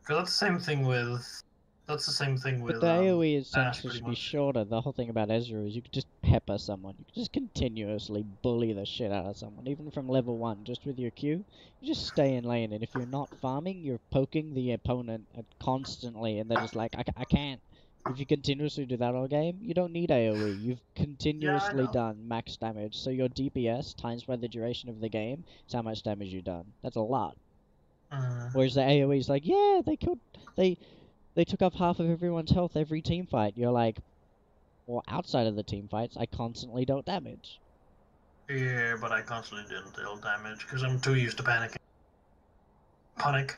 Because that's the same thing with... That's the same thing But with the AoE is Ash, tends pretty to be much. shorter. The whole thing about Ezra is you could just pepper someone. You could just continuously bully the shit out of someone, even from level 1, just with your Q. You just stay in lane, and if you're not farming, you're poking the opponent constantly, and they're just like, I can't. If you continuously do that all game, you don't need AoE. You've Yeah, I continuously know. done max damage, so your DPS times by the duration of the game is how much damage you've done. That's a lot. Whereas the AoE is like, yeah, they took off half of everyone's health every team fight. You're like, well, outside of the team fights, I constantly don't damage. Yeah, but I constantly didn't deal damage because I'm too used to panicking. Panic.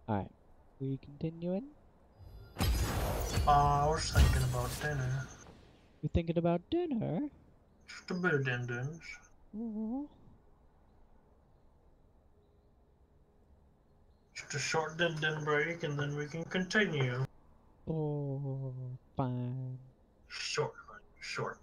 Alright, we continuing? I was thinking about dinner. You thinking about dinner? Just a bit of din-dins. Oh, Just a short din-din break and then we can continue. oh, fine. Short, honey, short.